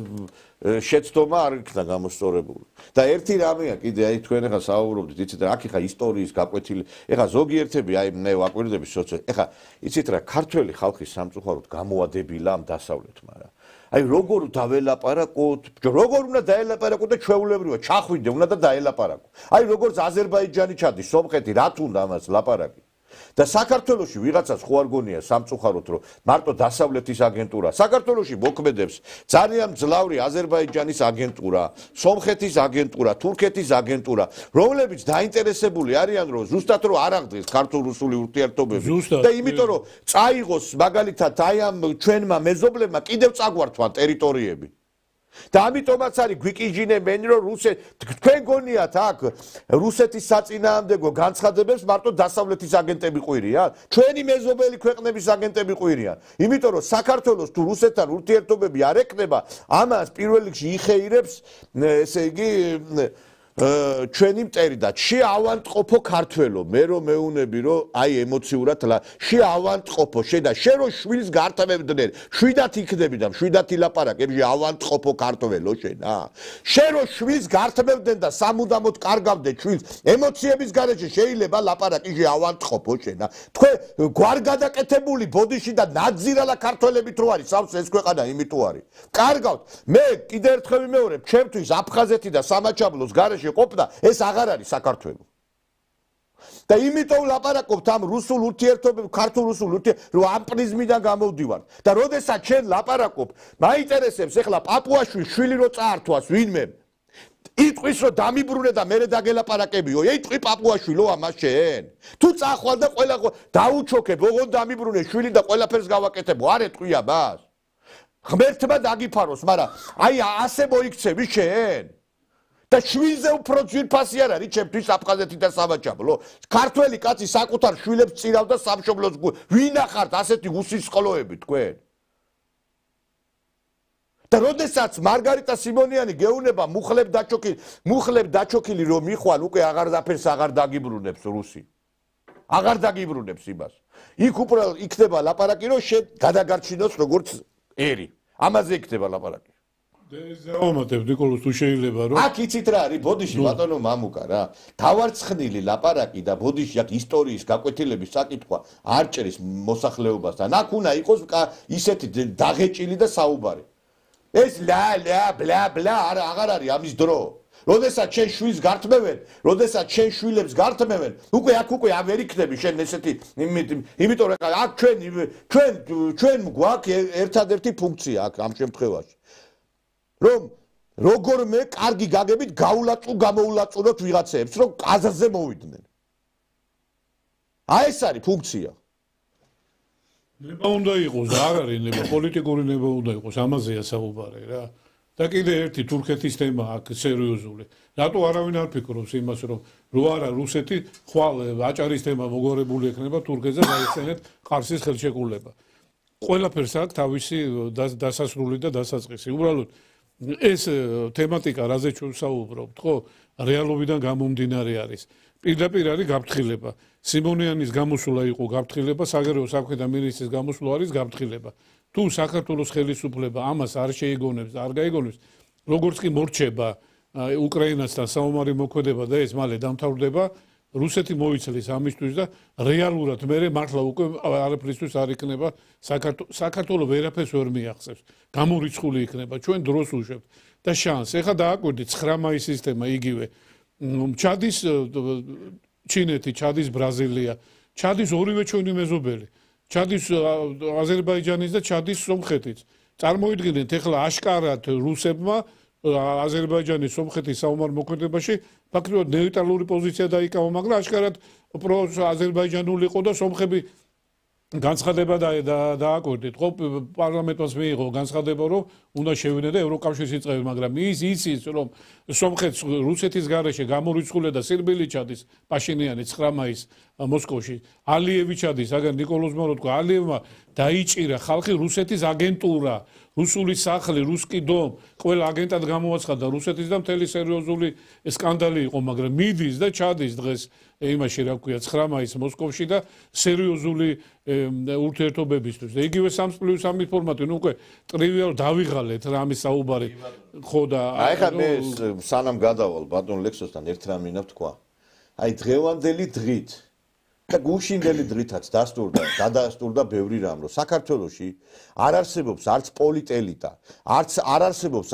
შეცდომა არ იქნა გამოსწორებული. და ერთი რამეა კიდე, აი თქვენ ახლა საუბრობთ, იცით რა, აქ ახლა ისტორიის გაკვეთილი, ახლა ზოგიერთები, აი მე ვაკვირდები სოციალ, ახლა იცით რა, ქართველი ხალხის სამწუხაროდ გამოადებილა ამ დასავლეთმა რა. აი როგორ დაველაპარაკოთ, როგორ უნდა დაელაპარაკოთ და ჩვეულებრივად ჩახვიდე უნდა და დაელაპარაკო. აი როგორც აზერბაიჯანი ჩადის, სომხეთი რა თუნდა ამას ლაპარაკი. და საქართველოში ვიღაცას ხო არ გონია სამწუხაროდ რომ მარტო დასავლეთის აგენტურა საქართველოში მოქმედებს ძალიან მძლავრი აზერბაიჯანის აგენტურა, სომხეთის აგენტურა, თურქეთის აგენტურა, რომლებიც დაინტერესებული არიან რომ ზუსტად რომ არ აღდგეს ქართულ-რუსული ურთიერთობები და იმიტომ რომ წაიღოს მაგალითად აი ამ ჩვენმა მეზობლებმა კიდევ წაგვართვან ტერიტორიები. და ამიტომაც არის გვიკიჟინებენ რომ თქვენ გონიათ აქ რუსეთის საწინააღმდეგო განცხადებებს მარტო დასავლეთის აგენტები ყვირიან? ჩვენი მეზობელი ქვეყნების აგენტები ყვირიან. იმიტომ რომ საქართველოს თუ რუსეთთან ურთიერთობები არ ეკნება, ამას პირველ რიგში იხეირებს, ესე იგი ჩვენი მტერი და შეავანტყოფო ქართველო. მე რომ მეუნები რომ აი ემოციურად შეავანტყოფო და შე რო შვილს გართმევდნენ, შვიდათ იქნები და შვიდათ ილაპარაკები ავანტყოფო ქართველო შენა. შე რო შვილს გართმევდნენ და სამუდამოდ კარგავდე შვილს, ემოციების გარეშე შეიძლება ლაპარაკი შეავანტყოფო შენა. თქვენ გვარგადაკეთებული ბოდიში და ნაძირალა ქართველებით რო არის, სავს ეს ქვეყანა იმიტომ არის. კარგავთ, მე კიდე ერთხელ ვიმეორებ, ჩემთვის აფხაზეთი და სამაჩაბლოს გარეშე ყოფნა ეს აღარ არის საქართველო. და იმიტომ ლაპარაკობთ ამ რუსულ ურთიერთობებს, ქართულ-რუსულ ურთიერთობებს, რომ ამ პრიზმიდან გამოვდივართ. და როდესაც ჩვენ ლაპარაკობ, მაინტერესებს ახლა პაპუაშვილის შვილი რო წაართვას ვინმე. იტყვის რომ დამიბრუნე და მერე დაგელაპარაკებიო, იტყვი პაპუაშვილო ამას შენ. თუ წახვალ და ყველა დაუჩოქებ, ოღონდ დამიბრუნე შვილი და ყველაფერს გავაკეთებო, არ ეტყვია მას. ღმერთმა დაგიფაროს, მაგრამ აი ასე მოიქცევი შენ. და შვილზე უფრო ძვირფასი არ არის ჩემთვის აფხაზეთი და სამაჩაბლო. ქართველი კაცი საკუთარ შვილებს წირავდა სამშობლოს. ვინ ახართ ასეთი უსისყლოები თქვენ? და როდესაც მარგარიტა სიმონიანი გეუნება მუხლებ დაჩოქილი რომ მიხვალ უკვე აღარაფერს აღარ დაგიბრუნებს რუსი. აღარ დაგიბრუნებს იმას. იქ უბრალოდ იქნება ლაპარაკი რომ შენ გადაგარჩინოს როგორც ერი. ამაზე იქნება ლაპარაკი. დაუმატებ ნიკოლოზ თუ შეიძლება რომ აქ იცით რა არის ბოდიში ბატონო მამუკა რა თავარცხნილი ლაპარაკი და ბოდიში აქ ისტორიის გაკვეთილების საკითხვა არ ჭრის მოსახლეობასთან აქ უნდა იყოს ისეთი დაღეჭილი და საუბარი ეს ბლა აღარ არის ამის დრო როდესაც შენ შვილს გართმევენ როდესაც შენ შვილებს გართმევენ უკვე არ იქნები შენ ესეთი იმიტომ რომ აქ ჩვენ გვაქვს ერთადერთი ფუნქცია აქ ამ შემთხვევაში რომ როგორმე კარგი გაგებით გამოულაწუნოთ ვიღაცებს რომ აზრზე მოვიდნენ. აი ეს არის ფუნქცია. ნება უნდა იყოს და არ არის ნება პოლიტიკური ნება უნდა იყოს ამაზეა საუბარი რა. და კიდე ერთი თურქეთის თემა აქ სერიოზული. რატო არავინ არ ფიქრობს იმას რომ რო არა რუსეთი ხვალ აჭარის თემა მოგორებული ექნება თურქეთზე დაიხსენეთ ყარსის ხელშეკრულება. ყველაფერს აქვს თავისი დასასრული და დასაწყისი. უბრალოდ ეს თემატიკა რაზე ჩვენ საუბრობთ, ხო? რეალობიდან გამომდინარე არის. პირდაპირ არის გაფრთხილება. სიმონიანის გამოსვლა იყო გაფრთხილება, საგარეო საქმეთა მინისტრის გამოსვლა არის გაფრთხილება. თუ საქართველოს ხელისუფლება ამას არ შეიგონებს და არ გაიგონებს, როგორც კი მორჩება უკრაინასთან საომარი მოქმედება და ეს მალე დამთავრდება, რუსეთი მოიცლის ამისთვის და რეალურად მე მართლა უკვე არაფრისთვის არ იქნება საქართველოს ვერაფერს ვერ მიაღწევს. გამორიცხული იქნება, ჩვენ დროს უშვებთ და შანს. ეხლა დააკვირდით 9 მაის სისტემა იგივე. ჩადის ჩინეთი, ჩადის ბრაზილია, ჩადის ორივე ჩვენი მეზობელი. ჩადის აზერბაიჯანის და ჩადის სომხეთიც. წარმოიდგინეთ ეხლა აშკარად რუსებმა აზერბაიჯანის სომხეთის საომარ მოქმედებაში ფაქტობრივად ნეიტრალური პოზიცია დაიკავა, მაგრამ აშკარად აზერბაიჯანული იყო და სომხები განცხადება დააკვირდით. ხო პარლამენტს მიიღო განცხადება, რომ უნდა შევიდნენ და ევროკავშირს იწყებენ, მაგრამ ის იცის, რომ სომხეთს რუსეთის გარეშე გამორიცხული და სირბილი ჩადის პაშინიანი 9 მაის მოსკოვში. ალიევი ჩადის, აგერ ნიკოლოზ მორო თქვა, ალიევმა დაიჭირა ხალხი რუსეთის აგენტურა, რუსული სახლი, რუსკი დომ, ყველა აგენტად გამოაცხადა რუსეთის და მთელი სერიოზული სკანდალი იყო, მაგრამ მიდის და ჩადის დღეს იმაში რა ქვია 9 მაის მოსკოვში და სერიოზული ურთიერთობებისთვის. და იგივე 3+3 ფორმატი, ნუ უკვე ტრივიალ დავიღალეთ რა ამის საუბარი. ხო და აი ხა მე სანამ გადავალ ბატონ ლექსოსთან ერთ რამ მინდა თქვა. აი დღევანდელი დღით და გუშინდელი დღითაც გადაასტურდა ბევრი რამ, რომ საქართველოში არ არსებობს არც პოლიტელიტა, არ არსებობს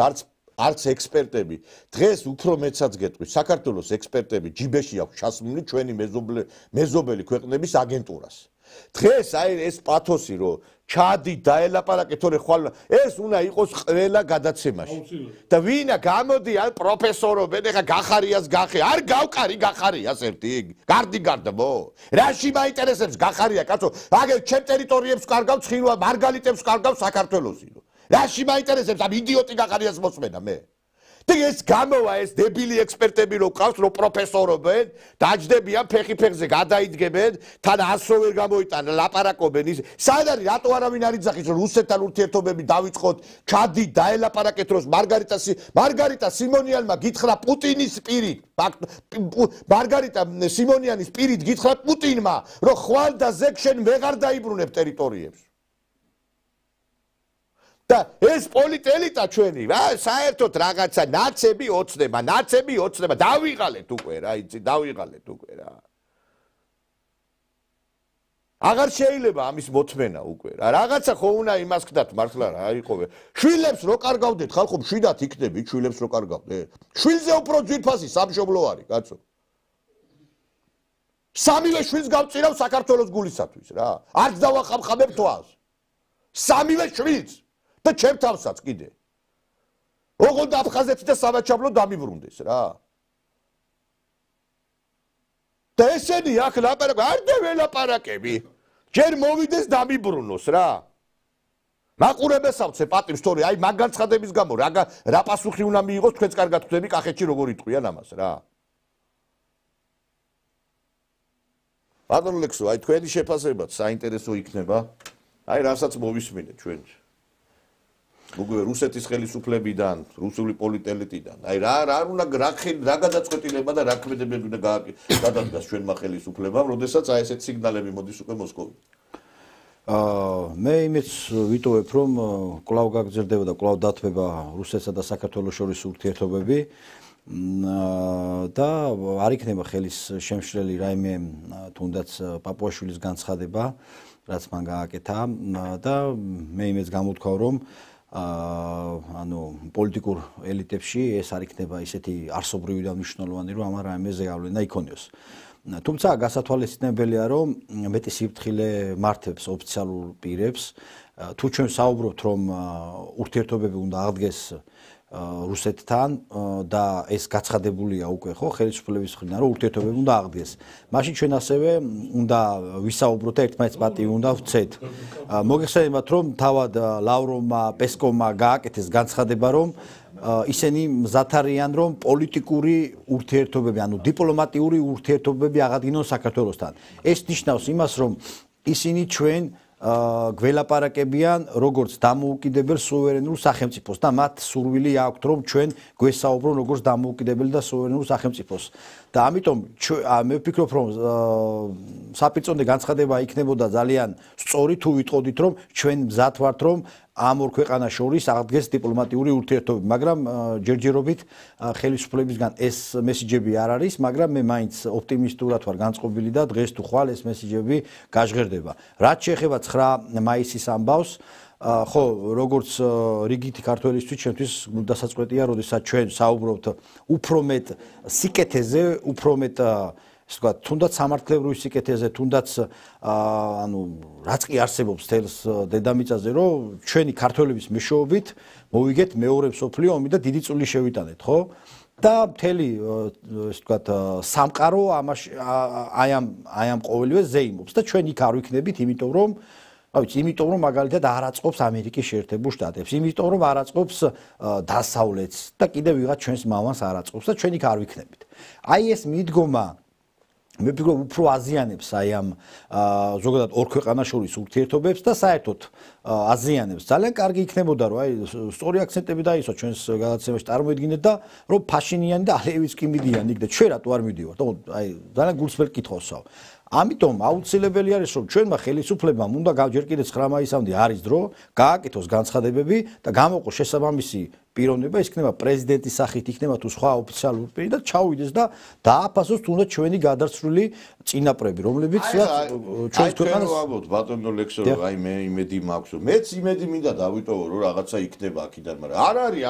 არც ექსპერტები. დღეს უფრო მეცაც გეტყვი, საქართველოს ექსპერტები ჯიბეში აქვს ჩასმული ჩვენი მეზობელი ქვეყნების აგენტურას. დღეს აი ეს პათოსი, რომ ჩადი დაელაპარაკე, თორე ხვალ ეს უნდა იყოს ყველა გადაცემაში. და ვინა გამოდი ან პროფესორობენ, ეხა გახარიას გახე, არ გავყარი გახარიას ერთი, გარდი გარდმო. რაში მაინტერესებს გახარია, კაცო? აგერ ჩემ ტერიტორიებს კარგავ ცხინვა, მარგალიტებს კარგავ საქართველოსი. რაში მაინტერესებს ამ იდიოტი გახარიას მოსმენა მე? და ეს გამოვა ეს დებილი ექსპერტები რო ყავს, რო პროფესორობენ, დაჯდებიან ფეხი-ფეხზე გადაიდგებენ, თან ასო ვერ გამოიტანა, ლაპარაკობენ ის. სად არის, რატო არავინ არ იძახის, რომ რუსეთთან ურთიერთობები დავიწყოთ, ჩადი დაელაპარაკეთ, რომ მარგარიტა სიმონიანმა გითხრა პუტინის პირით, მარგარიტა სიმონიანის პირით გითხრა პუტინმა, რომ ხვალ და ზეგ შენ ვეღარ დაიბრუნებ ტერიტორიებს. და ეს პოლიტელიტა ჩვენი, საერთოდ რაღაცა ნაცები ოცნება, დავიღალეთ უკვე რა, იცი, დავიღალეთ უკვე რა. აღარ შეიძლება ამის მოთმენა უკვე რა. რაღაცა ხო უნდა იმას ხდათ მართლა რა იყოვე. შვილებს რო კარგავდეთ, ხალხო, მშვიდად იქნები, შვილებს რო კარგავდეთ. შვილზე უფრო ძვირფასი სამშობლო არის, კაცო. სამივე შვილს გავწირავ საქართველოს გულისათვის რა. არც დავახამხამებ თვალს. სამივე შვილს და ჩემ თავსაც კიდე. ოღონდ აფხაზეთი და სამაჩაბლო დამიბრუნდეს რა. და ესენი აქ ლაპარაკ არ დველაპარაკები. ჯერ მოვიდეს დამიბრუნოს რა. მაყურებელს ავცე პატივს, თორე აი მაგ განცხადების გამო რა პასუხი უნდა მიიღოს, თქვენც კარგად ხვდები კახეთში როგორ იტყვიან ამას რა. ბატონ ლექსო, აი თქვენი შეფასებაც საინტერესო იქნება. აი რასაც მოვისმინეთ ჩვენ. უკვე რუსეთის ხელისუფლებიდან, რუსული პოლიტელიტიდან. აი რა უნდა რა გადაწყვეტილება და რა ქმედებები უნდა გადადგას ჩვენმა ხელისუფლებამ, როდესაც აი ესეთ სიგნალები მოდის უკვე მოსკოვიდან. მე იმით ვიტოვებ, რომ კვლავ გაგრძელდება და კვლავ დათმება რუსეთსა და საქართველოს შორის ურთიერთობები და არ იქნება ხელის შემშლელი რაიმე თუნდაც პაპუაშვილის განცხადება, რაც მან გააკეთა და მე იმეც გამოვთქვავ, რომ ანუ პოლიტიკურ ელიტებში ეს არ იქნება ისეთი არსობრივი და მნიშვნელოვანი, რომ ამან რაიმეზე გავლენა იქონიოს. თუმცა გასათვალისწინებელია, რომ მეტი სიფრთხილე მართებს ოფიციალურ პირებს, თუ ჩვენ საუბრობთ, რომ ურთიერთობები უნდა აღდგეს რუსეთთან და ეს გაცხადებულია უკვე ხო ხელისუფლების მხრიდან, რომ ურთიერთობები უნდა აღდგეს. მაშინ ჩვენ ასევე უნდა ვისაუბროთ და ერთმანეთს პატივი უნდა ვცეთ. მოგეხსენებათ, რომ თავად ლავროვმა, პესკოვმა გააკეთეს განცხადება, რომ ისინი მზად არიან, რომ პოლიტიკური ურთიერთობები, ანუ დიპლომატიური ურთიერთობები აღადგინონ საქართველოსთან. ეს ნიშნავს იმას, რომ ისინი ჩვენ გველაპარაკებიან როგორც დამოუკიდებელ სუვერენულ სახელმწიფოს და მათ სურვილი აქვთ, რომ ჩვენ გვესაუბრონ როგორც დამოუკიდებელ და სუვერენულ სახელმწიფოს. და ამიტომ მე ვფიქრობ, რომ საპირწონე განცხადება იქნებოდა ძალიან სწორი, თუ ვიტყოდით, რომ ჩვენ მზად ვართ, რომ ამ ორ ქვეყანას შორის აღდგეს დიპლომატიური ურთიერთობები, მაგრამ ჯერჯერობით ხელისუფლებისგან ეს მესიჯები არ არის, მაგრამ მე მაინც ოპტიმისტურად ვარ განწყობილი და დღეს თუ ხვალ ეს მესიჯები გაჟღერდება. რაც შეეხება 9 მაისის ამბავს, ხო, როგორც რიგითი ქართველისთვის ჩვენთვის დასაწყვეტია, როდესაც ჩვენ საუბრობთ უფრო მეტ სიკეთეზე, უფრო მეტ ეს თქვა, თუნდაც სამართლებრივი სიკეთეზე, თუნდაც ანუ რაც კი არსებობს თელს დედამიწაზე, რომ ჩვენი ქართველების მეშვეობით მოვიგეთ მეორე მსოფლიო ომი და დიდი წვლილი შევიტანეთ, ხო? და მთელი ეს თქვა, სამყარო აი ამ ყოველივე ზეიმობს და ჩვენ იქ არ ვიქნებით, იმიტომ რომ მაგალითად არ აწყობს ამერიკის შეერთებულ შტატებს, იმიტომ რომ არ აწყობს დასავლეთს და კიდევ ვიღაც ჩვენს მამას არ აწყობს და ჩვენ იქ არ ვიქნებით. აი ეს მიდგომა მე ვფიქრობ უფრო აზიანებს აი ამ ზოგადად ორ ქვეყანას შორის ურთიერთობებს და საერთოდ აზიანებს. ძალიან კარგი იქნებოდა რომ აი სწორი აქცენტები დაისვა ჩვენს გადაცემაში წარმოედგინეთ და რომ ფაშინიანი და ალიევიც კი მიდიან იქ და ჩვენ რატო არ მივდივართ? აი ძალიან გულწრფელ კითხვასავ. ამიტომ აუცილებელი არის რომ ჩვენმა ხელისუფლებამ უნდა ჯერ კიდევ 9 მაისამდე არის დრო გააკეთოს განცხადებები და გამოყოს შესაბამისი პიროვნება, ის იქნება პრეზიდენტის სახით, იქნება თუ სხვა ოფიციალური პირი და ჩაუვიდეს და დააფასოს თუნდაც ჩვენი გადარცვლილი წინაპრები, რომლებიც ჩვენს ქვეყანას ვაბოთ ბატონო ლექსორო, აი მე იმედი მაქვს, რომ მეც იმედი მინდა დავიტოვო, რომ რაღაცა იქნება აქიდან, მაგრამ არ არის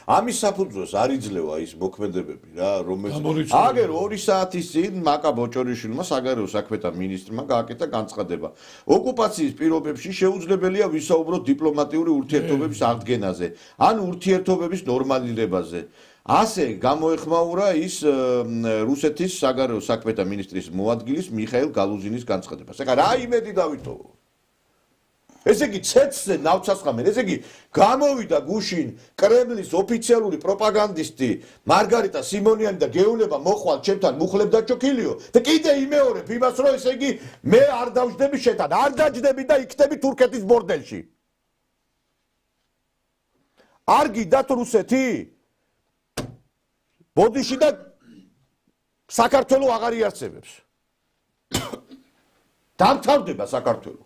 ამის საფუძველს არ იძლევა ის მოქმედებები რა, რომელიც აგერ 2 საათის წინ მაკა ბოჭორიშვილმა საგარეო საქმეთა მინისტრმა გააკეთა განცხადება. ოკუპაციის პირობებში შეუძლებელია ვისაუბროთ დიპლომატიური ურთიერთობების აღდგენაზე, ან ურთიერთობების ნორმალიზებაზე. ასე გამოეხმაურა ის რუსეთის საგარეო საქმეთა მინისტრის მოადგილის მიხაილ გალუზინის განცხადებას. ეხლა რა იმედი დავიტოვო? ესე იგი ცეცხლზე ნავცასხამენ, ესე იგი გამოვიდა გუშინ კრემლის ოფიციალური პროპაგანდისტი მარგარიტა სიმონიანი და გეუბნება მოხვალ ჩემთან მუხლებ დაჩოქილიო და კიდე იმეორებ იმას რომ ესე იგი მე არ დავждები შეთან, არ დაждები და იქნები თურქეთის ბორდელში. არ გიდათ რუსეთი? ბოდიში და საქართველოს აღარ იარსებებს. დამთავრდება საქართველოს.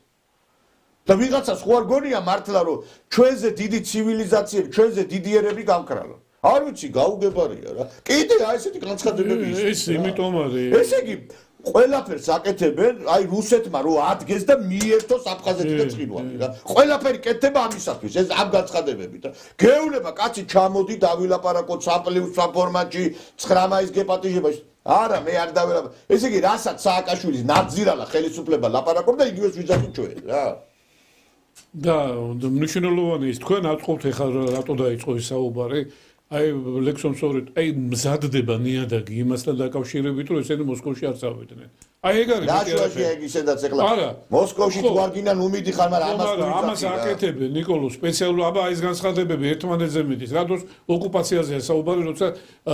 და ვიღაცას ხო არ გონია მართლა რომ ჩვენზე დიდი ცივილიზაციები, ჩვენზე დიდი ერები გავკრალა. არ ვიცი, გაუგებარია რა. კიდე აი ესეთი განცხადებები ის. ეს იმიტომ არის. ესე იგი ყველაფერს აკეთებენ, აი რუსეთმა რო ადგენს და მიერთოს აფხაზეთი და ცხინვალი რა. ყველაფერი კეთდება ამისათვის, ეს ამ განცხადებებით რა. გეუბნება კაცი ჩამოდი დავილაპარაკოთ საპლიუს ფორმატში 9 მაისს გეპატიჟება. არა, მე არ დავილაპარაკო. ესე იგი რასაც სააკაშვილის ნაძირალა ხელისუფლება ლაპარაკობდა, იგივეს ვიზახით ჩვენ რა. და მნიშვნელოვანი ის თქვენ აწყობთ ეხლა რატო დაიწყო ეს საუბარი? აი ლექსონ სწორედ აი მზადდება ნიადაგი იმასთან დაკავშირებით რომ ესენი მოსკოვში არ წავიდნენ. აი ეგ არის ნაშუაში ეგ ისედაც ეხლა მოსკოვში თუ არ გინან უმიდი ხარ, მაგრამ ამას აკეთებენ ნიკოლო სპეციალურ აბა ეს განცხადებები ერთმანეთზე მიდის. რატოს ოკუპაციაზეა საუბარი, როცა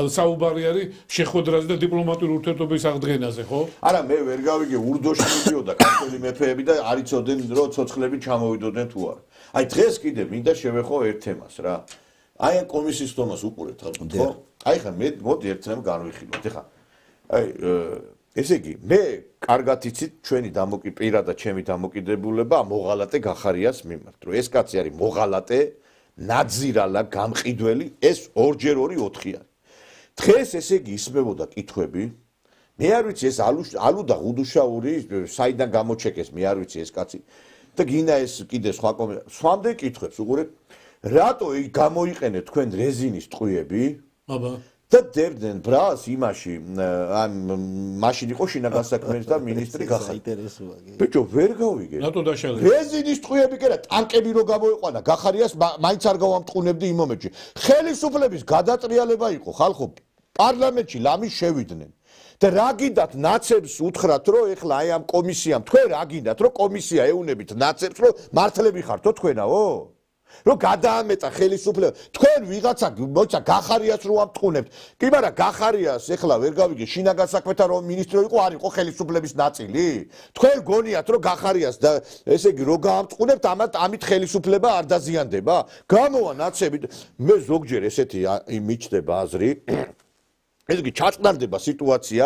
საუბარი არის შეხვედრაზე და დიპლომატიური ურთიერთობების აღდგენაზე, ხო? არა, მე ვერ გავიგე ურდოში მიდიოდა ქართველი მეფეები და არ იცოდნენ რომ ცოცხლები ჩამოვიდოდნენ თუ არა. აი დღეს კიდე მინდა შევეხო ერთ თემას რა. აი კომისიის თომას უყურებთ ხალხო, ხო? აი ხა მე მოდი ერთ რამ განვიხილოთ. ეხა აი ესე იგი მე კარგად იცით ჩვენი პირადად ჩემი დამოკიდებულება მოღალატე გახარიას მიმართ, რომ ეს კაცი არის მოღალატე, ნაძირალა, გამყიდველი, ეს 2x2 4 არის. დღეს ესე იგი ისმებოდა კითხვები. მე არ ვიცი ეს ალუ და ღუდუშაური საიდან გამოჩეკეს, მე არ ვიცი ეს კაცი. და გინდა ეს კიდე სხვა სხვამდე კითხვებს უყურეთ. რატო გამოიყენეთ თქვენ რეზინის ტყვიები? აბა და დებდნენ ბრალს იმაში მაშინ იყო შინაგანსაქმეთა და მინისტრი გაინტერესოა. ბიჭო ვერ გავიგე. რატო დაშალეს? რეზინის ტყვიები კი რა, ტანკები რო გამოიყვანა, გახარიას მაინც არ გავამტყუნებდი იმ მომენტში. ხელისუფლების გადატრიალება იყო, ხალხო, პარლამენტში ლამის შევიდნენ. და რა გინდათ ნაცებს უთხრათ რომ ეხლა აი ამ კომისიამ თქვენ რა გინდათ რომ კომისია ეუნებით ნაცებს რომ მართლები ხართო თქვენაო? რომ გადაამეტა ხელისუფლება თქვენ ვიღაცა მოიცა გახარიას რო ამტყუნებთ. კი მაგრამ გახარიას ეხლა ვერ გავიგე შინაგანსაქმეთა რომ მინისტრი იყო არ იყო ხელისუფლების ნაწილი? თქვენ გონიათ რომ გახარიას და ესე იგი რო გაამტყუნებთ ამით ხელისუფლება არ დაზიანდება? გამოვა ნაცები მე ზოგჯერ ესეთი მიჩნდება აზრი ეს იგი ჩაწყნარდება სიტუაცია,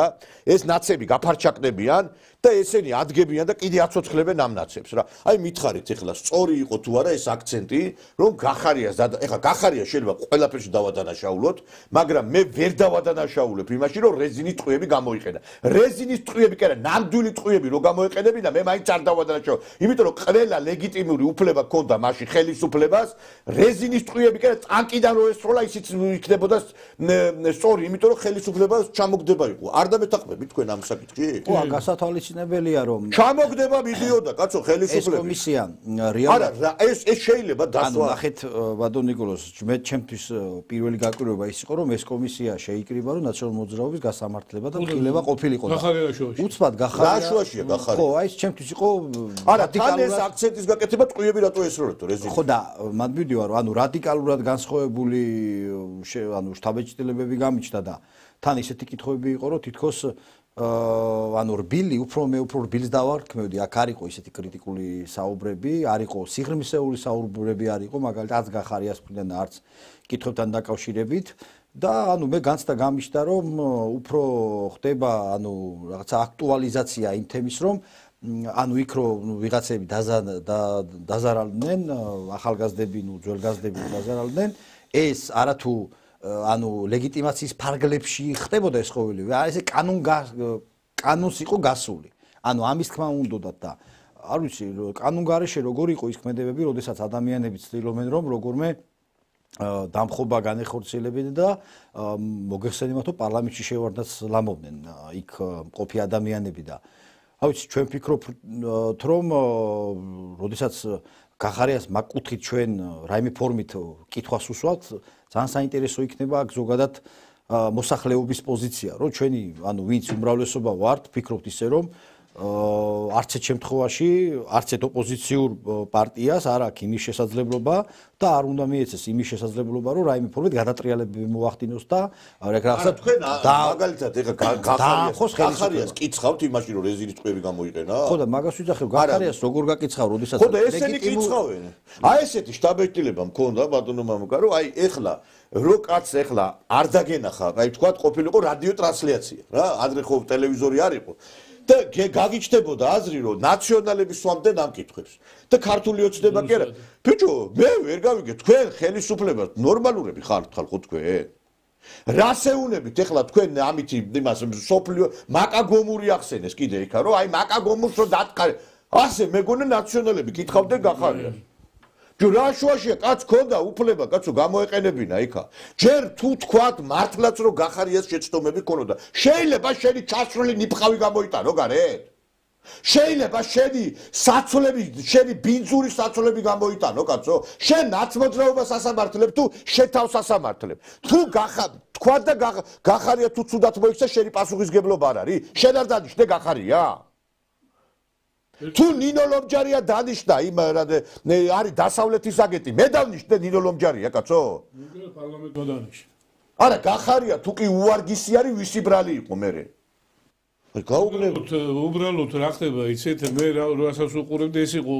ეს ნაცები გაფარჩაკდებიან და ესენი ადგებიან და კიდე აცოცხლებენ ამ ნაცებს რა. აი მითხარით ეხლა სწორი იყო თუ არა ეს აქცენტი, რომ გახარიას და ეხლა გახარიას შეიძლება ყველაფერში დავადანაშაულოთ, მაგრამ მე ვერ დავადანაშაულებ იმაში, რომ რეზინის ტყვიები გამოიყენა. რეზინის ტყვიები კი არა, ნამდვილი ტყვიები რო გამოიყენებინა, მე მაინც არ დავადანაშაულებ. იმიტომ რომ ყველა ლეგიტიმური უფლება ქონდა მაშინ ხელისუფლებას, რეზინის ტყვიები კი არა, ტანკიდან რო ესროლა, ისიც იქნებოდა სწორი, იმიტომ რომ ხელისუფლებას ჩამოგდება იყო. არ დამეთანხმები თქვენ ამ საკითხში? ხო, გასათვალისწინებელია რომ ჩამოგდება მიდიოდა, კაცო, ხელისუფლება. ეს კომისია რეალურად არა, ეს შეიძლება დასვა. ანუ ნახეთ ბატონ ნიკოლოზ, მე ჩემთვის პირველი გაკვირვება ის იყო, რომ ეს კომისია შეიკრიბა, რომ ნაციონალური მოძრაობის გასამართლება და მკილება ყოფილიყო. უცბად გახარია. ხო, აი ეს ჩემთვის იყო არა, თან ეს აქცენტის გაკეთება ტყვიები რატო ესროლეთო რეზინი. ხო და მან მივიდივარ, ანუ რადიკალურად განსხვავებული ანუ შტაბ-ეჭვდილებები გამიჩნდა და თან ისეთი კითხვები იყო, რომ თითქოს ანუ რბილი, უფრო რბილს დავარქმევდი, აქ არ იყო ისეთი კრიტიკული საუბრები, არ იყო სიღრმისეული საუბრები არ იყო, მაგალითად არც გახარიას მხრიდან და არც კითხვებთან დაკავშირებით და ანუ მე განცდა გამიშდა, რომ უფრო ხდება ანუ რაღაცა აქტუალიზაცია იმ თემის, რომ ანუ იქ რომ ვიღაცები დაზარალდნენ, ახალგაზრდები, ძველგაზრდები დაზარალდნენ, ეს არათუ ანუ ლეგიტიმაციის ფარგლებში ხდებოდა ეს ყოველივე. ესე კანონს იყო გასული. ანუ ამის თქმა უნდათ და არ ვიცი, კანონგარეშე როგორ იყო ის ქმედებები, როდესაც ადამიანები ცდილობენ რომ როგორმე დამხობა განეხორციელებინა და მოგეხსენებათ, რომ პარლამენტში შევარდნაც ლამობდნენ იქ მყოფი ადამიანები და რა ვიცი, ჩვენ ვფიქრობთ, რომ როდესაც გახარიას მაგ კუთხით ჩვენ რაიმე ფორმით კითხვას უსვათ, ძალიან საინტერესო იქნება აქ ზოგადად მოსახლეობის პოზიცია, რომ ჩვენი, ანუ ვინც უმრავლესობა ვართ, ვფიქრობთ ისე, რომ არც ერთ შემთხვევაში, არც ერთ ოპოზიციურ პარტიას არ აქვს იმის შესაძლებლობა და არ უნდა მიეცეს იმის შესაძლებლობა, რომ რაიმე ფორმით გადატრიალებები მოახდინოს და რაღაცა თქვენ მაგალითად ეხა გახარიას კიცხავთ იმაში, რომ რეზინის ტყვიები გამოიყენა? ხო და მაგას ვიძახებ, გახარიას როგორ გაკიცხავ, როდესაც ხო და ესენი კიცხავენ. აი ესეთი შტაბ-ეჭვდილება მქონდა ბატონო მამუკა, რომ აი ეხლა რო კაც ეხლა არ დაგენახა, აი თქვა ყოფილიყო რადიო ტრანსლაცია რა, ადრე ხო ტელევიზორი არ იყო. და გაგიჩნდებოდა აზრი, რომ ნაციონალები სვამდნენ ამ კითხვებს. და ქართული ოცნება კი არა. ბიჭო, მე ვერ გავიგე, თქვენ ხელისუფლებას ნორმალურები ხართ ხალხო თქვენ? რასეუნებით ეხლა თქვენ ამით იმას სოფლიო მაკაგომური ახსენეს კიდე იქა, რომ აი მაკაგომურს რო დატყარე. ასე მეგონა ნაციონალები კითხავდნენ გახარიას. რა შუაშია კაც ქონდა უფლება კაცო გამოეყენებინა იქა. ჯერ თუ თქვათ მართლაც რომ გახარიას შეცდომები ქონოდა. შეიძლება შენი ჩასრული ნიფხავი გამოიტანო გარეთ? შეიძლება შენი საცოლები, შენი ბინძური საცოლები გამოიტანო კაცო? შენ ნაცმოძრაობას ასამართლებ თუ შეთავს ასამართლებ? თუ თქვა და გახარია თუ ცუდად მოიქცა შენი პასუხისგებლობა არ არის? შენ არ დანიშნე გახარია? თუ ნინო ლომჯარია დანიშნა იმ არის დასავლეთის აგენტი, მე დავნიშნე ნინო ლომჯარია, კაცო? პარლამენტმა დანიშნა. არა, გახარია, თუ კი უარგისი არის, ვისი ბრალი იყო მერე? აი, გაუგნებთ. უბრალოდ რა ხდება, იცით, მე რასაც უყურებდი, ეს იყო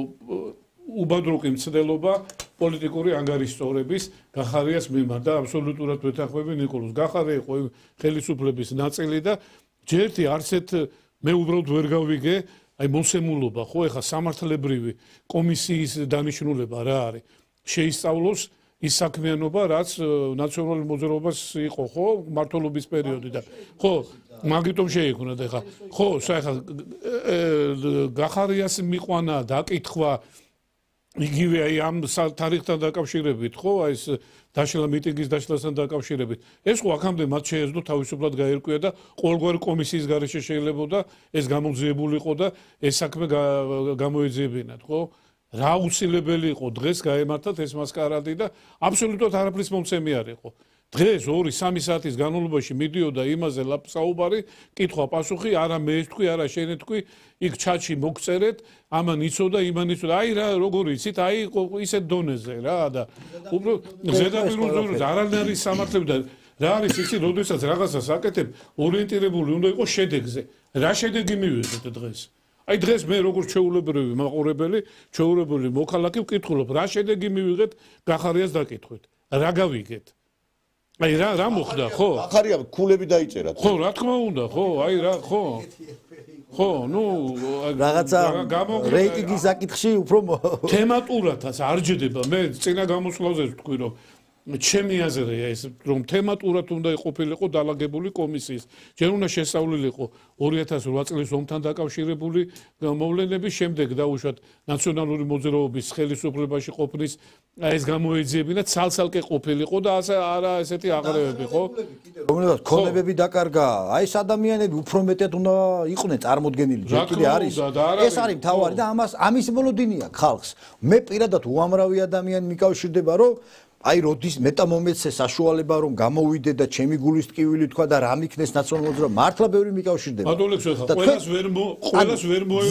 უბადრუკი მცდელობა პოლიტიკური ანგარიშსწორების გახარიას მიმართ და აბსოლუტურად ვეთანხმები ნიკოლოზ. გახარია იყო ხელისუფლების ნაწილი და ჯერთი არცეთ მე უბრალოდ ვერ გავიგე აი მოსემულობა ხო ეხა სამართლებრივი კომისიის დანიშნულება რა არის შეისწავლოს ის საქმიანობა რაც ნაციონალური მოძრაობას იყო ხო მმართველობის პერიოდი და ხო მაგიტომ შეიქმნა და ეხა ხო ეხა გახარიას მიყვანა დაკითხვა იგივე აი ამ თარიღთან დაკავშირებით ხო აი ეს დაშლა მიტინგის დაშლასთან დაკავშირებით ეს ხო აქამდე მათ შეეძლო თავისუფლად გაერკვია და ყოველგვარი კომისიის გარეშე შეიძლებოდა ეს გამოძიებულიყო და ეს საქმე გამოეძიებინათ ხო რა აუცილებელი იყო დღეს გაემართათ ეს მასკარადი და აბსოლუტურად არაფრის მომცემი არ იყო დღეს 2-3 საათის განმავლობაში მიდიოდა იმაზე საუბარი კითხვა პასუხი არა მე თქვი არა შენ თქვი იქ ჩატში მოგწერეთ ამან იცოდა იმან იცოდა აი რა როგორ იცით აი ისეთ დონეზე რა და ზედაპირულ ზონაზე არ არის სამართლები და რა არის ისი როდესაც რაღაცას აკეთებ ორიენტირებული უნდა იყოს შედეგზე რა შედეგი მივიღეთ დღეს აი დღეს მე როგორც ჩვეულებრივი მაყურებელი ჩვეულებრივი მოქალაქე ვკითხულობ რა შედეგი მივიღეთ გახარიას დაკითხვით რა გავიგეთ აი რა მოხდა ხო? ახარია ქულები დაიწერა. ხო, რა თქმა უნდა, ხო, აი რა, ხო. ხო, ნუ რაღაცა რეიტინგის საკითხში უფრო თემატურადაც არ ჯდება. მე წინა გამოსვლაზე ვთქვი, რომ ჩემი აზრია ეს, რომ თემატურად უნდა იყოფილიყო დალაგებული კომისიის. ჯერ უნდა შესწავლილიყო 2008 წლის ომთან დაკავშირებული მოვლენების, შემდეგ დაუშვათ ნაციონალური მოძრაობის ხელისუფლებაში ყოფნის ეს გამოეძიებინა, ცალ-ცალკე ყოფილიყო და არა ესეთი აღრევები, ხო? რომელსაც ქონებები დაკარგა, აი ეს ადამიანები უფრო მეტად უნდა იყვნენ წარმოდგენილი, ჯერ კიდე არის. ეს არის მთავარი და ამის მოლოდინია ხალხს. მე პირადად უამრავი ადამიანი მიკავშირდება, რომ აი როდის მეტამომეცე საშუალება რომ გამოვიდე და ჩემი გულის ტკივილი თქვა და რა მიქნეს ნაციონალურ მოძრაობას მართლა ბევრი მიკავშირდება. ბატონებს ხა ყველას ვერ მოე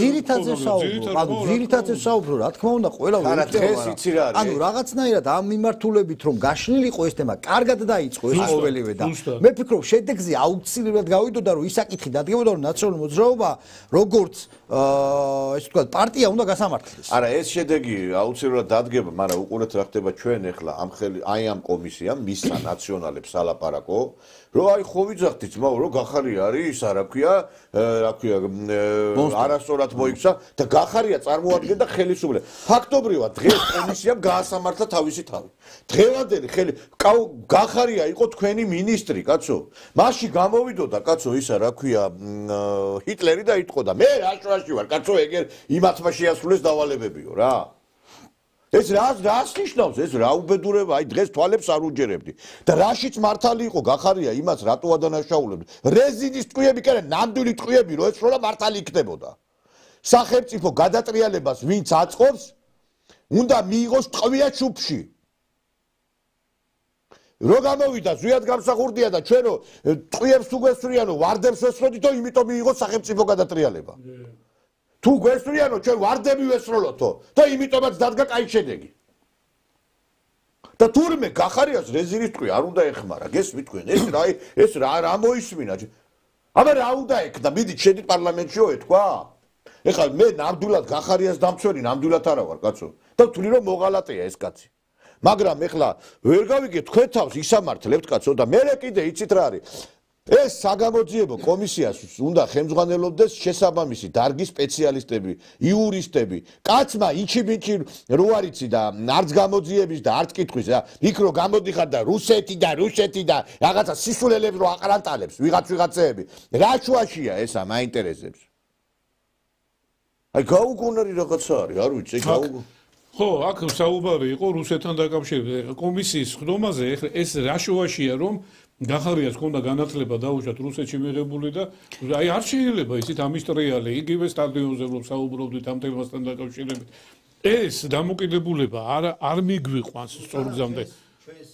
ძირითადად საუბრო, რა თქმა უნდა, ყველა არა დღეს იცი რა არის. ანუ რაღაცნაირად ამ მიმართულებით რომ გაშლილიყო ეს თემა, კარგად დაიწყო ეს ყოველივე და მე ფიქრობ შედეგზე აუცილებლად გავიდოდა რომ ისაკითხი დადგებოდა რომ ნაციონალური მოძრაობა როგორც ესე ვთქვათ პარტია უნდა გასამართლდეს. არა ეს შედეგი აუცილებლად დადგება, მაგრამ უყურეთ რა ხდება ჩვენ ახლა აი ამ კომისიამ მისცა ნაციონალებს ალაპარაკო, რომ აი ხო ვიძახთ ძმაო, რომ გახარია არის, რა ქვია, არასწორად მოიქცა და გახარია წარმოადგენდა ხელისუფლება. ფაქტობრივად დღეს კომისიამ გაასამართლა თავისი თავი. დღევანდელი გახარია იყო თქვენი მინისტრი, კაცო. მასში გამოვიდოდა, კაცო, ისა რა ქვია, ჰიტლერი და იტყოდა, მე რა შუაში ვარ, კაცო, ეგერ იმათმა შეასრულეს დავალებებიო რა. ეს რას ნიშნავს ეს რა უბედურება აი დღეს თვალებს არ უჯერებდი და რაშიც მართალი იყო გახარია იმას რატო ადანაშაულებდი რეზინის ტყვიები კი არა ნამდვილი ტყვიები რო ეცროლა მართალი იქნებოდა სახელმწიფო გადატრიალებას ვინც აწყობს უნდა მიიღოს ტყვია ჩუბში რო გამოვიდა ზვიად გამსახურდია და ჩვენ რო ტყვიებს თუ გვესვრიანო ვარდებს ვესროდით და იმიტომ მიიღოს სახელმწიფო გადატრიალება თუ გვესვრიანო ჩვენ ვარდები ვესროლოთო და იმიტომაც დადგა კაი შედეგი და თურმე გახარიას რეზინის ტყვია არ უნდა ეხმარა გესმით თქვენ ეს რა მოისმინა აბა რა უნდა ეკდა მიდით შედით პარლამენტშიო ეთქვა ეხლა მე ნამდვილად გახარიას დამცველი ნამდვილად არა ვარ კაცო და ვთვლი რომ მოღალატეა ეს კაცი მაგრამ ეხლა ვერ გავიგე თქვენ თავს ისამართლებთ კაცო და მე კიდე იცით რა არის ეს საგამოძიებო კომისიას უნდა ხელმძღვანელობდეს შესაბამისი დარგის სპეციალისტები, იურისტები. კაცმა იჩიბიჩი რო არიცი და არც გამოძიების და არც კითხვის რა. იქ რო გამოდიხარ და რუსეთი და რაღაცა სისულელებს რო აყრანტალებს ვიღაცეები. რა შუაშია ესა მაინტერესებს. აი გაუგონარი რაღაცა არის, არ ვიცი, ხო, აქ საუბარი იყო რუსეთთან დაკავშირებით. კომისიის ხდომაზე ეს რა შუაშია რომ გახარიას ქონდა განათლება დაუშვათ რუსეთში მიღებული და აი არ შეიძლება ისეთ ამისტრიალი იგივე სტადიონზე რომ საუბრობდით ამ თემასთან დაკავშირებით ეს დამოკიდებულება არ მიგვიყვანს სწორგზამდე ჩვენს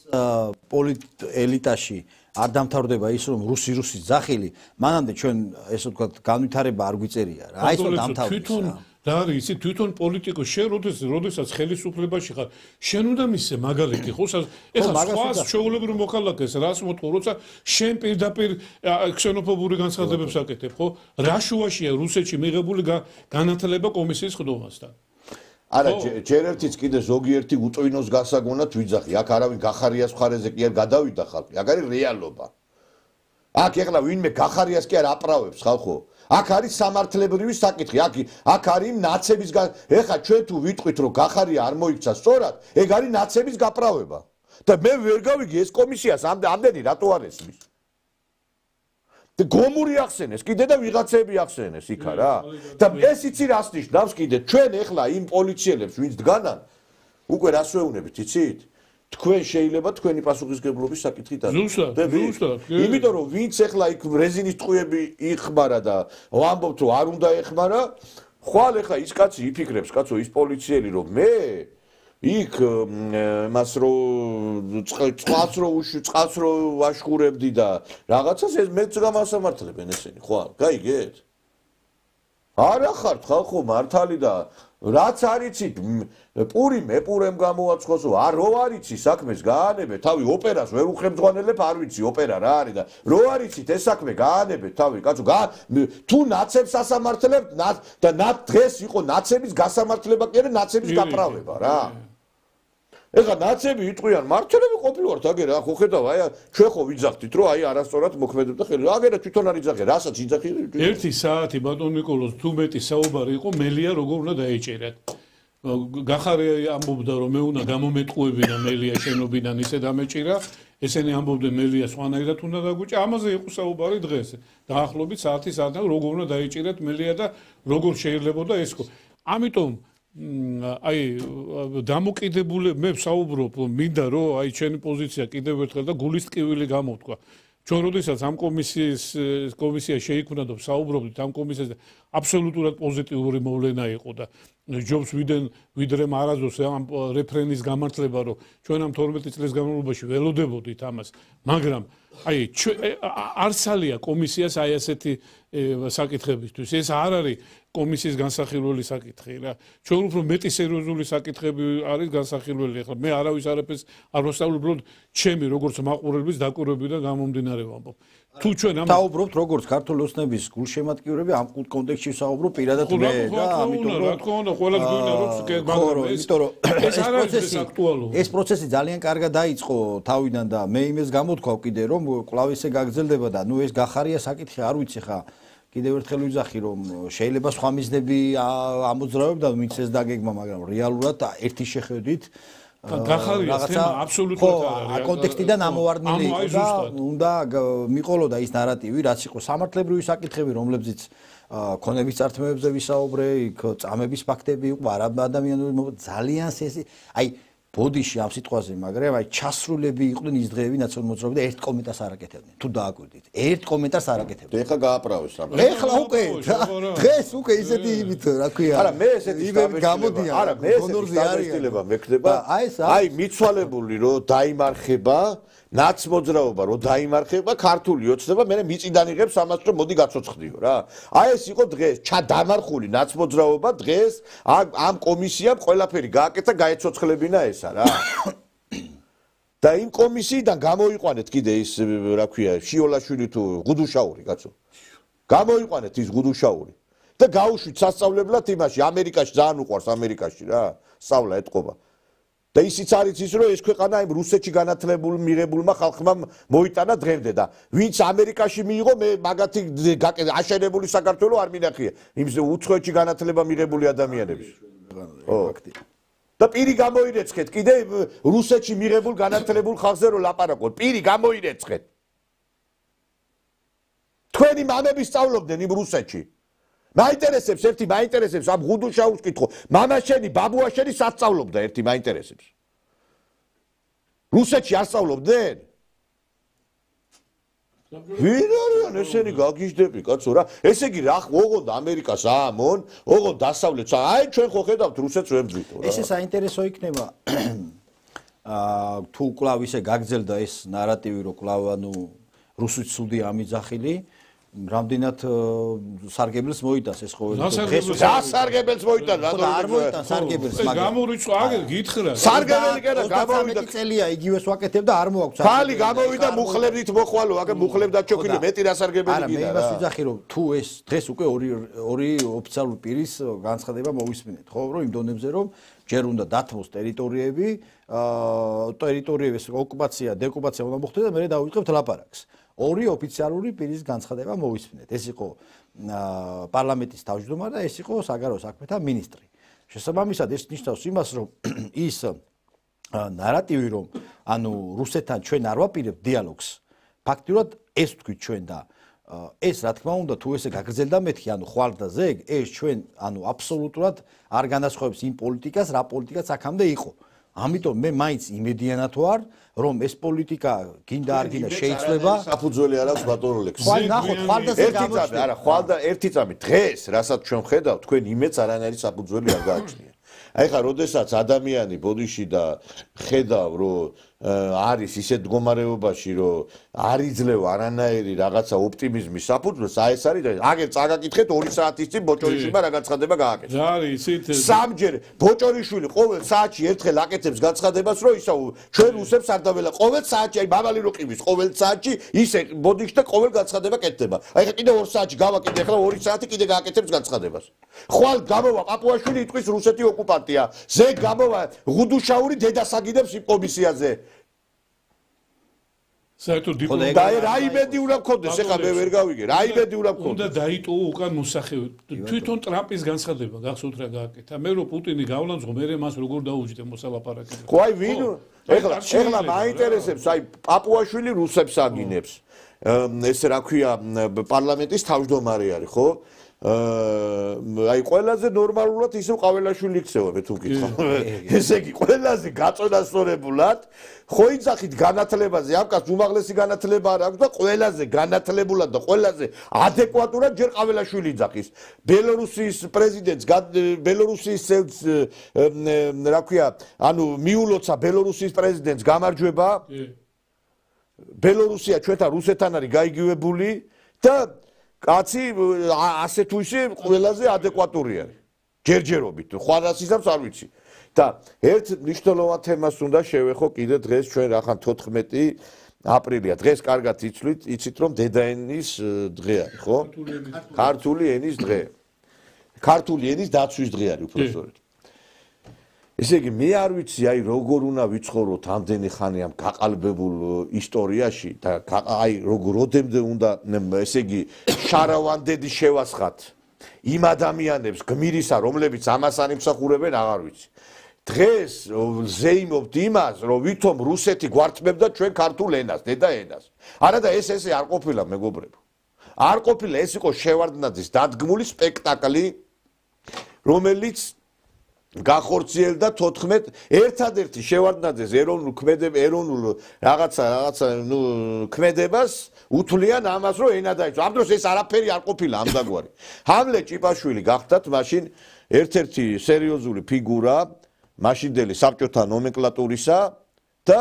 პოლიტ ელიტაში არ დამთავრდება ის რომ რუსი ძახილი მანამდე ჩვენ ესე ვთქვათ განვითარება არ გვიწერია რა აი ეს დამთავრდება და არის ისი თვითონ პოლიტიკოს შენ როდესაც ხელისუფლებაში ხარ შენ უნდა მისცე მაგალითი ხო ეხლა სხვას შეულებრივ მოქალაქეს რას მოთხოვ როცა შენ პირდაპირ ქსენოფობური განცხადებებს აკეთებ ხო რა შუაშია რუსეთში მიღებული განათლება კომისიის ხდომასთან არა ჯერ ერთიც კიდე ზოგიერთი უწვინოს გასაგონად ვიძახი აქ არავინ გახარიას მხარეზე კი არ გადავიდა ხალხი აქ არის რეალობა აქ ეხლა ვინმე გახარიას კი არ აპრავებს ხალხო აქ არის სამართლებრივი საკითხი, აქ არის ნაცების ეხა ჩვენ თუ ვიტყვით რომ გახარია არ მოიქცა სწორად, ეგ არის ნაცების გაправება. და მე ვერ გავიგე ეს კომისიას ამდენი რატო არ ესმის. და გომური ახსენეს, კიდე და ვიღაცები ახსენეს იქა რა. და ეს იცი რას ნიშნავს კიდე ჩვენ ეხლა იმ პოლიციელებს ვინც დგანან, უკვე რას ვეუბნებით, იცით? თქვენ შეიძლება თქვენი პასუხისგებლობის საკითხი დადოთ. იმიტომ რომ ვინც ახლა იქ რეზინის ტყვიები იხმარა და ვამბობთ რომ არ უნდა ეხმარა, ხვალ ახლა ის კაცი იფიქრებს, კაცო, ის პოლიციელი რომ მე იქ მას რომ წყალს რო ვაშხურებდი და რაღაცას ეს მეც გამასამართლებენ ესენი, ხვალ, გაიგეთ? არა ხართ ხალხო მართალი და რაც არიცით პურიმ ეპურემ გამოაცხოსო რო არიცი საქმეს გაანებე თავი ოპერას ვერ უხელმძღვანელებ არ ვიცი ოპერა რა არის და რო არიცით ეს საქმე გაანებე თავი კაცო თუ ნაცებს ასამართლებთ და დღეს იყო ნაცების გასამართლება კი არა ნაცების გაправება რა ეხლა ნაცები იტყვიან მართლები ყოფილვართ აგერა ხო ხედავ აი ჩვენ ხო ვიძახდით რომ აი არასწორად მოქმედებდა ხელი აგერა თვითონ არ იძახე რასაც იძახი 1 საათი ბატონ ნიკოლოზ თუ მეტი საუბარი იყო მელია როგორ უნდა დაეჭერათ გახარე ამბობდა რომ მე უნდა გამომეტყუებინა მელია შენობიდან ისე დამეჭირა ესენი ამბობდნენ მელია სხვანაირად უნდა დაგვიჭა ამაზე იყო საუბარი დღეს დაახლოებით საათი როგორ უნდა დაეჭირათ მელია და როგორ შეიძლებოდა ეს ამიტომ აი დამოკიდებული მე ვსაუბრობ მინდა რომ აი ჩემი პოზიცია კიდევ ერთხელ და გულისტკივილი გამოთქვა ჩვენ როდესაც ამ კომისია შეიქმნა და ვსაუბრობდით ამ კომისიაზე აბსოლუტურად პოზიტიური მოვლენა იყო და ჯობს ვიდრე მარაზოს ამ რეფრენის გამართლება რომ ჩვენ ამ 12 წლის განმავლობაში ველოდებოდით ამას მაგრამ აი არსალია კომისიას აი ასეთი საკითხებისთვის ეს არ არის კომისიის განსახილველი საკითხი რა ჩვენ უფრო მეტი სერიოზული საკითხები არის განსახილველი ახლა მე არავის არაფერს არ ვასწავლებ უბრალოდ ჩემი როგორც მაყურებლის დაკვირვებიდან გამომდინარე ვამბობ თუ ჩვენ ამ საუბრობთ როგორც ქართული ოცნების გულშემატკივრები ამ კონტექსტში საუბრობ პირადად მე და ამიტომ რა თქმა უნდა ყველა გვინდა რომ ეს პროცესი ძალიან კარგად დაიწყო თავიდან და მე იმეს გამოთქვავ კიდე რომ კვლავ ისე გაგრძელდება და ნუ ეს გახარია საკითხი არ ვიცი ხა კიდევ ერთხელ ვიძახი რომ შეიძლება სხვა მიზნები ამოძრავებდა ვინც ეს დაგეგმა მაგრამ რეალურად ერთი შეხედვით გახარია თემა აბსოლუტურად არის კონტექსტიდან ამოვარდნილი და უნდა მიყოლოდა ის ნარატივი რაც იყო სამართლებრივი საკითხები რომლებზეც ქონების წართმევებზე ვისაუბრე იქ წამების ფაქტები იყო არაბადამიანური ძალიან აი ბოდიში ამ სიტყვაზე მაგრამ აი ჩასრულები იყვნენ ის დღეები ნაციონალ-მოძრაობები და ერთ კომენტარს არ აკეთებდნენ თუ დააკვირდით ერთ კომენტარს არ აკეთებდნენ ეხლა გააправეს რა ეხლა უკვე დღეს უკვე ისეთი იმით რა ქვია არა მე ესეთი გამოდიან არა მე ესეთი სტაბილიზება მექნება აი მიცვალებული რომ დაიმარხება ნაცმოძრაობა რომ დაიმარხება ქართული ოცნება მე მიწიდან იღებს ამას რომ მოდი გაცოცხდიო რა აი ეს იყო დღეს ჩადამარხული ნაცმოძრაობა დღეს ამ კომისიამ ყველაფერი გააკეთა გაეცოცხლებინა ესა რა და იმ კომისიიდან გამოიყვანეთ კიდე ის რა ქვია შიოლაშვილი თუ ღუდუშაური კაცო გამოიყვანეთ ის ღუდუშაური და გაუშვით სასწავლებლად იმაში ამერიკაში ძალიან უყვარს ამერიკაში რა სწავლა ეთყობა და ისიც არის ის რომ ეს ქვეყანა იმ რუსეთში განათლებულ მიღებულმა ხალხმა მოიტანა დღემდე და ვინც ამერიკაში მიიღო მე მაგათი აშენებული საქართველოს არ მინახია იმ უცხოეთში განათლება მიღებული ადამიანების ფაქტია და პირი გამოირეცხეთ კიდე რუსეთში მიღებულ განათლებულ ხალხზე რომ ლაპარაკოთ პირი გამოირეცხეთ თქვენი მამები სწავლობდნენ იმ რუსეთში მაინტერესებს ამ ღუდუშაურს კითხო მამა შენი ბაბუა შენი სასწავლობდა ერთი მაინტერესებს რუსეთში არ სწავლობდნენ ვინ არიან ესენი გაგიჟდები კაცო რა ესე იგი რა ოღონდ ამერიკას ამონ ოღონდ დასავლეთს აი ჩვენ ხო ხედავთ რუსეთს ვერ ძვითო რა ესე საინტერესო იქნება თუ კვლავ ისე გაგრძელდა ეს ნარატივი რომ კვლავ ანუ რუსეთს სუდი ამიძახილი რამდენად სარგებელს მოიტანს ეს ყოველდღე რა სარგებელს მოიტანს რა არ მოიტანს სარგებელს მაგრამ გამორიცხვა აგერ გითხრა სარგებელი კი არა გამოვიდა წელია იგივეს ვაკეთებ და არ მოაქვს ხალი გამოვიდა მუხლებით მოხვალო აგერ მუხლებდა ჩოქილი მეტი რა სარგებელი კი არა მე იმას ვიძახი რომ თუ ეს დღეს უკვე ორი ოფიციალური პირის განცხადება მოვისმინეთ ხო რომ იმ დონეზე რომ ჯერ უნდა დათმოს ტერიტორიები ტერიტორიების ოკუპაცია დეკუპაცია უნდა მოხდეს და მე დავიწყებთ ლაპარაკს ორი ოფიციალური პირის განცხადება მოვისმინეთ. ეს იყო პარლამენტის თავმჯდომარე და ეს იყო საგარეო საქმეთა მინისტრი. შესაბამისად ეს ნიშნავს იმას, რომ ის ნარატივი, რომ ანუ რუსეთთან ჩვენ არ ვაპირებთ დიალოგს, ფაქტიურად ეს თქვით ჩვენ და ეს რა თქმა უნდა თუ ესე გაგრძელდა მეთქი, ანუ ხვალ და ზეგ, ეს ჩვენ ანუ აბსოლუტურად არ განასხვავებს იმ პოლიტიკას, რა პოლიტიკაც აქამდე იყო. ამიტომ მე მაინც იმედიანად ვარ, რომ ეს პოლიტიკა გინდა არ გინდა შეიძლება საფუძველი არ აქვს ბატონო ლექსი. ხვალ ნახოთ, ხვალ და ზეგ გამოჩნდა. არა, ხვალ და ერთი წამი დღეს, რასაც ჩვენ ხედავთ, თქვენ იმედს არანაირი საფუძველი არ გააჩნია. აი ხა, როდესაც ადამიანი ბოდიში და ხედავ, რომ არის ისეთ მდგომარეობაში, რომ არ იძლევა არანაირი რაღაცა ოპტიმიზმის საფუძვლს, აი ეს არის, აგერ წაგაკითხეთ 2 საათის წინ ბოჭორიშვილმა რა განცხადება გააკეთა. არის ისეთ სამჯერ ბოჭორიშვილი ყოველ საათში ერთხელ აკეთებს განცხადებას, რომ ისა ჩვენ რუსებს არ დაველა ყოველ საათში, აი მამალი რო ყივის, ყოველ საათში ისე ბოდიში და ყოველ განცხადება კეთდება. აი ხა კიდე 2 საათში გავაკეთე, ახლა 2 საათი კიდე გააკეთებს განცხადებას. ხვალ გამოვა პაპუაშვილი იტყვის რუსეთი ოკუპანტია. ზე გამოვა ღუდუშაური დედასაგინებს იმ კომისიაზე. საერთოდ და რა იმედი უნდა გქონდეს, ეხლა მე ვერ გავიგე, რა იმედი უნდა გქონდეს. უნდა დაიტოო უკან მოსახევი. თვითონ ტრამპის განცხადება გახსოვთ რა გააკეთა. მე რო პუტინი გავლანძღო, მე მას როგორ დაუჯდე მოსალაპარაკებლად. ხო აი ვინ ეხლა მაინტერესებს, აი პაპუაშვილი რუსებს აგინებს. ესე რა ქვია, პარლამენტის თავმჯდომარე არის, ხო? აი ყველაზე ნორმალურად ისე ყაველაშვილი იქცევა მე თუ ვკითხავ. ესე იგი ყველაზე გაწონასწორებულად ხო იძახით განათლებაზე, ამ კაცს უმაღლესი განათლება არ აქვს და ყველაზე განათლებულად და ყველაზე ადეკვატურად ჯერ ყაველაშვილი იძახის. ბელორუსიის პრეზიდენტს, ბელორუსიის რა ქვია, ანუ მიულოცა ბელორუსიის პრეზიდენტს გამარჯვება. ბელორუსია ჩვენთან რუსეთთან არის გაიგივებული და კაცი ასე თუ ისე ყველაზე ადეკვატური არის. ჯერჯერობით, ხვარასისამს არ ვიცი. და ერთ მნიშვნელოვან თემას უნდა შევეხო კიდე დღეს ჩვენ რახან 14 აპრილია. დღეს კარგად იცით რომ დედაენის დღე არის, ხო? ქართული ენის დღე. ქართული ენის დაცვის დღე არის უფრო სწორედ. ესე იგი მე არ ვიცი აი როგორ უნდა ვიცხოვროთ ამდენი ხანი ამ გაყალბებულ ისტორიაში და აი როდემდე უნდა ესე იგი შარავანდედი შევასხათ იმ ადამიანებს გმირისა რომლებიც ამას არ იმსახურებენ აღარ ვიცი. დღეს ზეიმობთ იმას რომ ვითომ რუსეთი გვართმევდა ჩვენ ქართულ ენას, დედა ენას. არა და ეს ესე არ ყოფილა მეგობრებო. არ ყოფილა, ეს იყო შევარდნაძის დადგმული სპექტაკლი რომელიც გახორციელდა 14 ერთადერთი შევარდნაძეს ეროვნულ რაღაცა ქმედებას უთვლიან ამას რომ ენა დაიცვა. ამ დროს ეს არაფერი არ ყოფილა ამდაგვარი. ჰამლეტ ჭიპაშვილი გახდათ მაშინ ერთ-ერთი სერიოზული ფიგურა მაშინდელი საბჭოთა ნომენკლატურისა და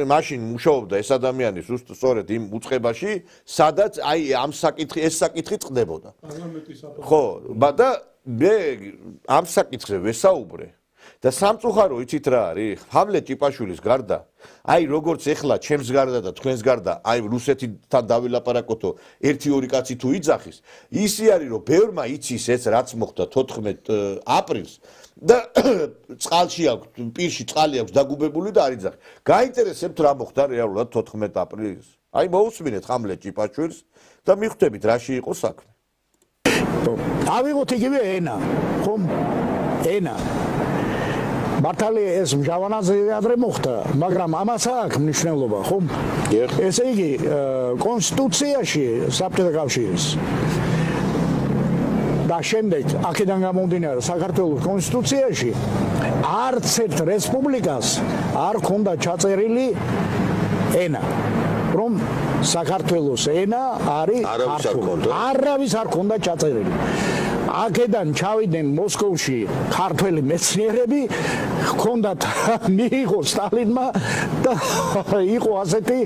მაშინ მუშაობდა ეს ადამიანი სწორედ იმ უწყებაში სადაც აი ამ ეს საკითხი წყდებოდა. ხო, და მე ამ საკითხზე ვესაუბრე და სამწუხარო იცით რა არის? ჰამლეტ ჭიპაშვილის გარდა, აი როგორც ეხლა ჩემს გარდა და თქვენს გარდა, აი რუსეთთან დავილაპარაკოთო 1-2 კაცი თუ იძახის, ისი არის რომ ბევრმა იცის ეს რაც მოხდა 14 აპრილს და წყალში აქვს, პირში წყალი აქვს დაგუბებული და არ იძახი. გაინტერესებთ რა მოხდა რეალურად 14 აპრილს? აი მოусმინეთ ჰამლეტ ჭიპაშვილს და მიხვდებით რაში იყო საქმე. ავიღოთ იგივე ენა, ხომ? ენა. მართალია ეს მჟავანაზე ადრე მოხდა, მაგრამ ამას აქვს მნიშვნელობა, ხომ? ესე იგი, კონსტიტუციაში საბჭოთა კავშირის და შემდეგ აქედან გამომდინარე საქართველოს კონსტიტუციაში არც ერთ რესპუბლიკას არ ქონდა ჩაწერილი ენა. რომ საქართველოს ენა არის ქართული. არავის არ ქონდა ჩაწერილი. აქედან ჩავიდნენ მოსკოვში ქართველი მეცნიერები, ჰქონდათ მიიღო სტალინმა და იყო ასეთი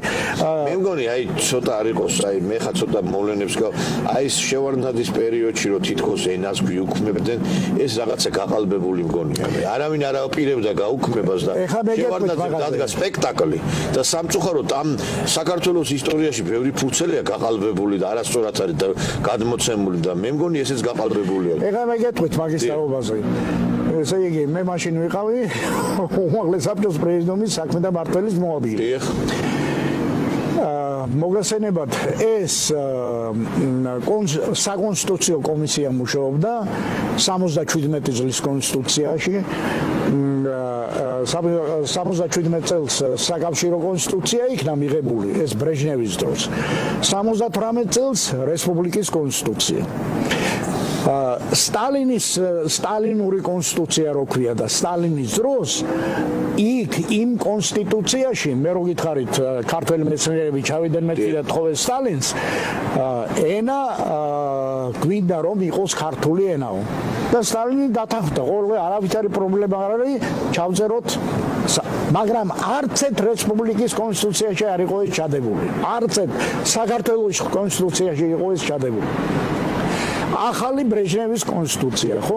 მე მგონი აი ცოტა არ იყოს, აი მე ხა ცოტა მოვლენებს აი ეს შევარდნაძის პერიოდში რომ თითქოს ენას გვიუქმებდნენ, ეს რაღაცა გაყალბებული მგონია. არავინ არ აპირებდა გაუქმებას და შევარდნაძე დადგა სპექტაკლი და სამწუხაროდ ამ საქართველოს ისტორიაში ბევრი ფურცელია გაყალბებული და არასწორად არის და გადმოცემული და მე მგონი ესეც გაყალბებული. ეხლა მე გეტყვით მაგის თაობაზე. ესე იგი, მე მაშინ ვიყავი უმაღლეს საბჭოს პრეზიდენტის საქმე და მმართველის მოადგილე. მოგესალმებათ, ეს საკონსტიტუციო კომისია მუშაობდა 77 წლის კონსტიტუციაში. 77 წელს საკავშირო კონსტიტუცია იქნა მიღებული, ეს ბრეჟნევის დროს. 78 წელს რესპუბლიკის კონსტიტუცია. სტალინური კონსტიტუცია რო ქვია და სტალინის დროს იქ იმ კონსტიტუციაში მე რო გითხარით ქართველი მეცნიერები ჩავიდნენ მეტი და თხოვეს სტალინს ენა გვინდა რომ იყოს ქართული ენაო და სტალინი დათანხმდა ყოველგვარ არავითარი პრობლემა არ არის ჩავწეროთ მაგრამ არც ერთ რესპუბლიკის კონსტიტუციაში არ იყო ეს ჩადებული. არც ერთ საქართველოს კონსტიტუციაში იყო ეს ჩადებული. ახალი ბრეჟნევის კონსტიტუცია, ხო?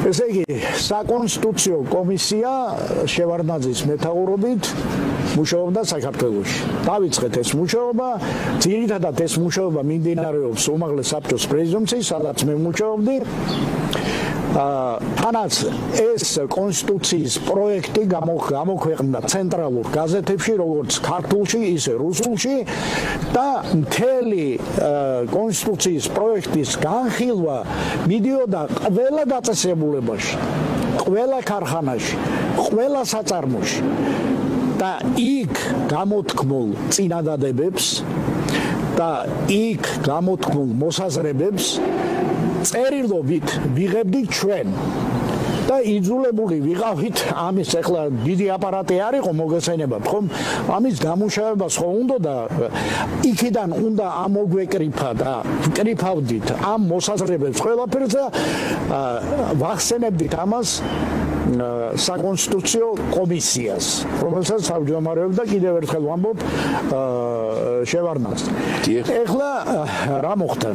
ესე იგი, საკონსტიტუციო კომისია შევარდნაძის მეთაურობით მუშაობდა საქართველოში. დავიწყეთ ეს მუშაობა, ძირითადად ეს მუშაობა მიმდინარეობს უმაღლეს საბჭოს პრეზიდიუმში, სადაც მე მუშაობდი. თანაც ეს კონსტიტუციის პროექტი გამოქვეყნდა ცენტრალურ გაზეთებში, როგორც ქართულში, ისე რუსულში და მთელი კონსტიტუციის პროექტის განხილვა მიდიოდა ყველა დაწესებულებაში, ყველა ქარხანაში, ყველა საწარმოში და იქ გამოთქმულ წინადადებებს და იქ გამოთქმულ მოსაზრებებს წერილობით ვიღებდით ჩვენ და იძულებული ვიყავით ამის ახლა დიდი აპარატი არ იყო მოგესენებათ ხომ ამის დამუშავებას ხო უნდა და იქიდან უნდა ამოგვეკრიფა და ვკრიფავდით ამ მოსაზრებებს ყველაფერს და ვახსენებდით ამას საკონსტიტუციო კომისიას რომელსაც თავმჯდომარეობდა კიდევ ერთხელ ვამბობ შევარდნაძე ეხლა რა მოხდა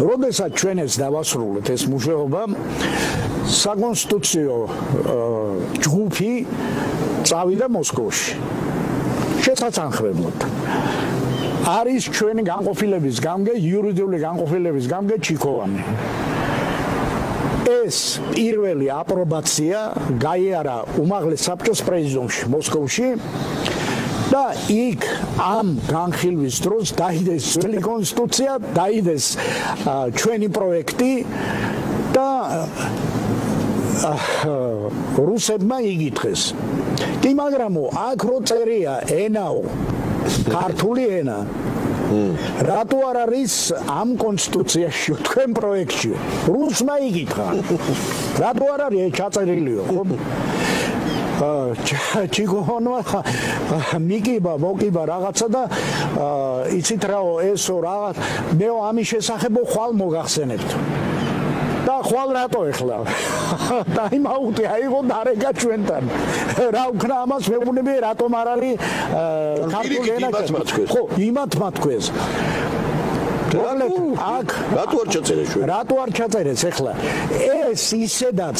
როდესაც ჩვენ ეს დავასრულეთ ეს მუშაობა საკონსტიტუციო ჯგუფი წავიდა მოსკოვში შესაძანხებლად არის ჩვენი განყოფილების გამგე იურიდიული განყოფილების გამგე ჩიქოვანი ეს პირველი აპრობაცია გაიარა უმაღლეს საბჭოს პრეზიდიუმში მოსკოვში და იქ ამ განხილვის დროს დაიდეს ძველი კონსტიტუცია, დაიდეს ჩვენი პროექტი და რუსებმა იგითხეს. კი, მაგრამ აქ რო წერია ენაო, ქართული ენა. რატო არ არის ამ კონსტიტუციაში თქვენ პროექტში? რუსმა იგითხა. რატო არ არის ჩაწერილიო, ხო? ჩიგონვა მიგიბა მოგიბა რაღაცა და იცით რაო ესო რაღაც მე ამის შესახებ ხვალ მოგახსენებთ და ხვალ რატო ეხლა ტაიმაუტი აიღო დარეკა ჩვენთან რა ვქნა ამას მეუბნები რატომ არ არის ქართული ენა ხო იმათ მათქვეს აქ რატო არ ჩაწერეს ჩვენ რატო არ ჩაწერეს ეხლა ეს ისედაც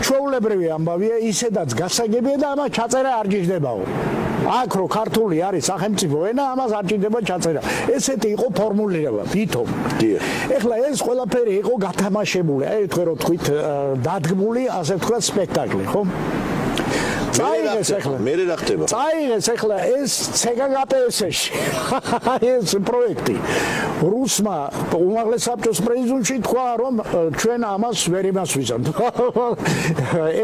ჩვეულებრივი ამბავია ისედაც გასაგებია და ამას ჩაწერა არ გიждდებაო. აქ რო ქართული არის სახელმწიფო ენა, ამას არ ჭირდება ჩაწერა. ესეთი იყო ფორმულირება, ვითომ. ეხლა ეს ყველაფერი იყო გათამაშებული, აი თქვენ რო თქვით დადგმული, ასე ვთქვათ, სპექტაკლი, ხო? წაიღეს ახლა. მე რა ხდება? წაიღეს ახლა ეს CGKPS-ში. ეს პროექტი. რუსმა უმაღლეს საბჭოს პრეზიდიუმში თქვა, რომ ჩვენ ამას ვერ იმასვისავთ.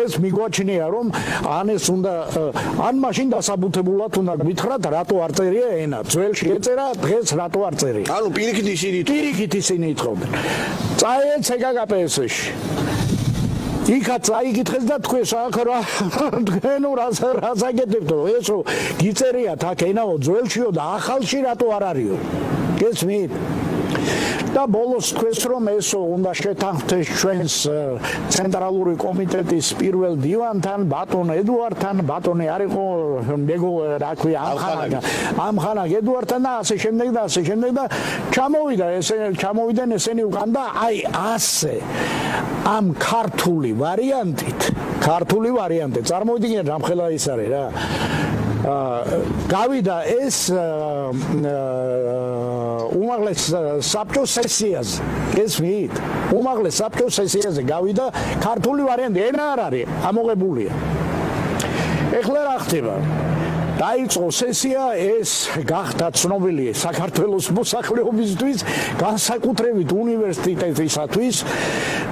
ეს მიგვაჩნია, რომ ან ეს უნდა ან მაშინ დასაბუთებულად უნდა გითხრათ, რატო არ წერია ენა. ძველში ეწერა, დღეს რატო არ წერია. ანუ პირიქით ისინი ითხოვდნენ. წაიღეს CGKPS-ში. იქაც აიგითხეს და თქვენს აქ რა თქვენო რას აგეთებდო ესო გიწერიათ აქ ენაო ძველშიო და ახალში რატო არ არისო გესმით და ბოლოს თქვენს რომ ესო უნდა შეთანხმდეს ჩვენს ცენტრალური კომიტეტის პირველ დივანთან ბატონ ედუარდთან ბატონი არ იყო მეგო რა ქვია ამხანა ედუარდთან და ასე შემდეგ და ჩამოვიდნენ ესენი უკან და აი ასე ამ ქართული ვარიანტით წარმოვიდგინეთ რამხელა ის არის რა გავიდა ეს უმაღლეს საბჭოს სესიაზე გესმით უმაღლეს საბჭოს სესიაზე გავიდა ქართული ვარიანტი ენა არ არის ამოღებულია ეხლა რა ხდება დაიწყო სესია ეს გახდა ცნობილი საქართველოს მოსახლეობისთვის განსაკუთრებით უნივერსიტეტისათვის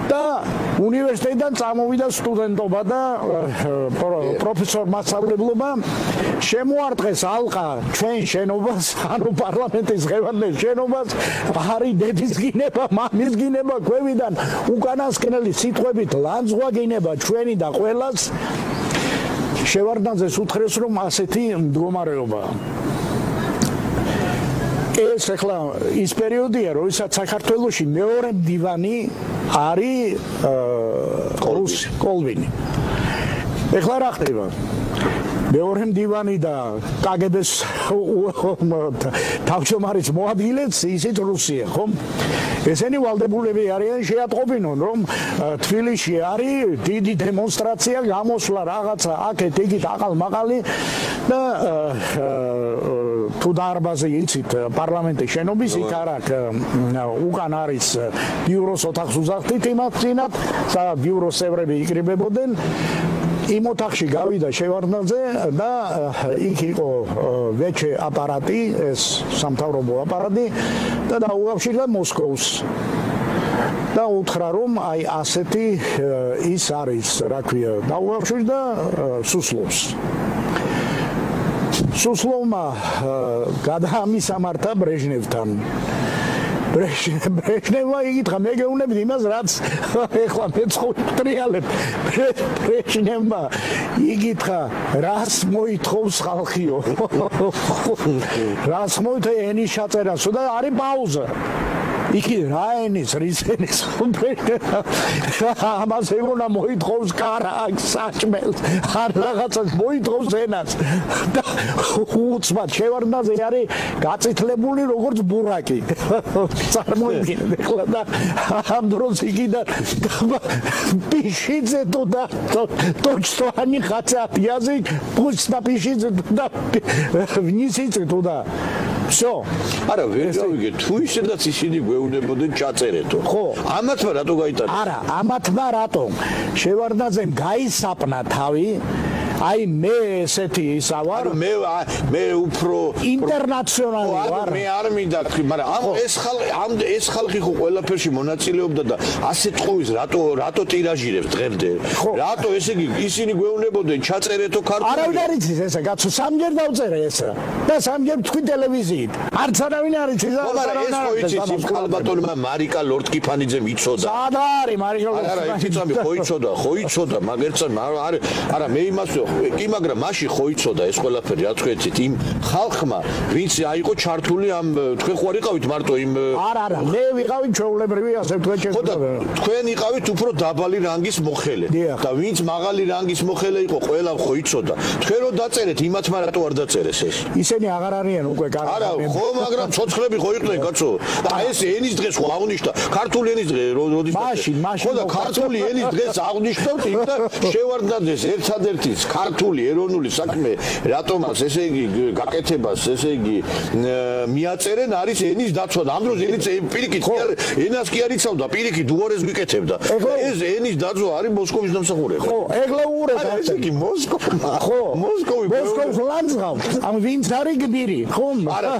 და უნივერსიტეტიდან წამოვიდა სტუდენტობა და პროფესორ-მასწავლებლობა შემოარტყეს ალყა ჩვენ შენობას ანუ პარლამენტის ღევანდელ შენობას ბარი დედის გინება მამის გინება ქვევიდან უკანასკნელი სიტყვებით ლანძღვა გინება ჩვენი და ყველას შევარდნაძეს უთხრეს რომ ასეთი მდგომარეობა ეს ახლა ის პერიოდია როდესაც საქართველოში მეორე მდივანი არის კოლვინი ეხლა რა ხდება? მეორე მდივანი და კგბ-ს თავმჯდომარის მოადგილეც ისიც რუსია, ხო? ესენი ვალდებულები არიან შეატყობინონ, რომ თბილისში არის დიდი დემონსტრაცია, გამოსვლა რაღაცა აქეთ იქით აყალ-მაყალი და თუ დარბაზი იცით პარლამენტის შენობის იქ არ აქვს უკან არის ბიუროს ოთახს უძახდით იმათ წინათ, სადაც ბიუროს წევრები იკრიბებოდნენ. იმ ოთახში გავიდა შევარდნაძე და იქ იყო ვეჩე აპარატი, ეს სამთავრობო აპარატი და დაუახშილა მოსკოვს. და უთხრა რომ აი ასეთი ის არის, რა ქვია, დაუახშილდა სუსლოვს. სუსლოვმა გადაამისამართა ბრეჟნევთან. ბრეჟნევმა იკითხა, მე გეუბნებით იმას, რაც ეხლა მეც ხო ვტრიალებ. ბრეჟნევმა იკითხა, რას მოითხოვს ხალხიო? რას მოითხოვს ენის ჩაწერასო და არის პაუზა. იქი რა ენის, რის ენის? ამას ეგონა მოითხოვს კარაკს, საჭმელს, არ რაღაცას მოითხოვს ენას. და უცბად შევარდნაძე არის გაწითლებული როგორც ბურაკი. წარმოიდგინეთ ეხლა და ამ დროს იქიდან პიშიძე და точно хотят язык, пусть напишите туда внесите туда. Всё. არა, ვერ გავიგე, თუ ისედაც ისინი გვეუბნებოდნენ ჩაწერეთო. ხო. ამათმა რატო გაიტანა? არა, ამათმა რატომ? შევარდნაძემ გაისაპნა თავი. აი მე ესეთი ისა ვარ. მე უფრო ინტერნაციონალი ვარ. მე არ მინდა, მაგრამ ეს ხალხი ხო ყველაფერში მონაწილეობდა და ასეთ ყოვის რატო ტირაჟირებს დღემდე? რატო ესე იგი ისინი გვეუბნებოდნენ ჩაწერეთო ქართული? არავინ არ იცის ესა, კაცო, სამჯერ დავწერე ესა. და სამჯერ თქვი ტელევიზიით. არც არავინ არ იცის. მაგრამ ეს ხო იცის იმ ხალბატონმა მარიკა ლორდკიფანიძემ იცოდა. სად არის მარიკა ლორდკიფანიძე? არა, იცოდი, ხო იცოდა, მაგერცან არა, მე იმას კი, მაგრამ მაშინ ხო იცოდა ეს ყველაფერი, რა თქვენით, იმ ხალხმა, ვინც აიყო ჩართული ამ თქვენ ხო არ იყავით მარტო იმ არა, მე ვიყავი ჩვეულებრივი, ასე თქვენ შეგვიძლია. თქვენ იყავით უფრო დაბალი რანგის მოხელე და ვინც მაღალი რანგის მოხელე იყო, ყველა ხო იცოდა. თქვენ რო დაწერეთ, იმათმა რატო არ დაწერეს ეს? ისინი აღარ არიან უკვე კარგი. არა, ხო, მაგრამ ცოცხლები ხო იყვნენ, კაცო. და ეს ენის დღეს ხო აღნიშნა, ქართული ენის დღე როდის მაშინ ხო და ქართული ენის დღეს აღნიშნავთ იქ და შევარდნაძეს ერთადერთი ქართული ეროვნული საქმე რატომაც ესე იგი გაკეთებას ესე იგი მიაწერენ არის ენის დაცვა და ამ დროს ენიც პირიქით ენას კი არ იცავდა პირიქით დუორეს გიკეთებდა ეს ენის დაცვა არის მოსკოვის დამსახურება ხო ეგლეურებს ესე იგი მოსკოვა ხო მოსკოვის ლანდსგაფტ ამ ვინც არის გბირი ხო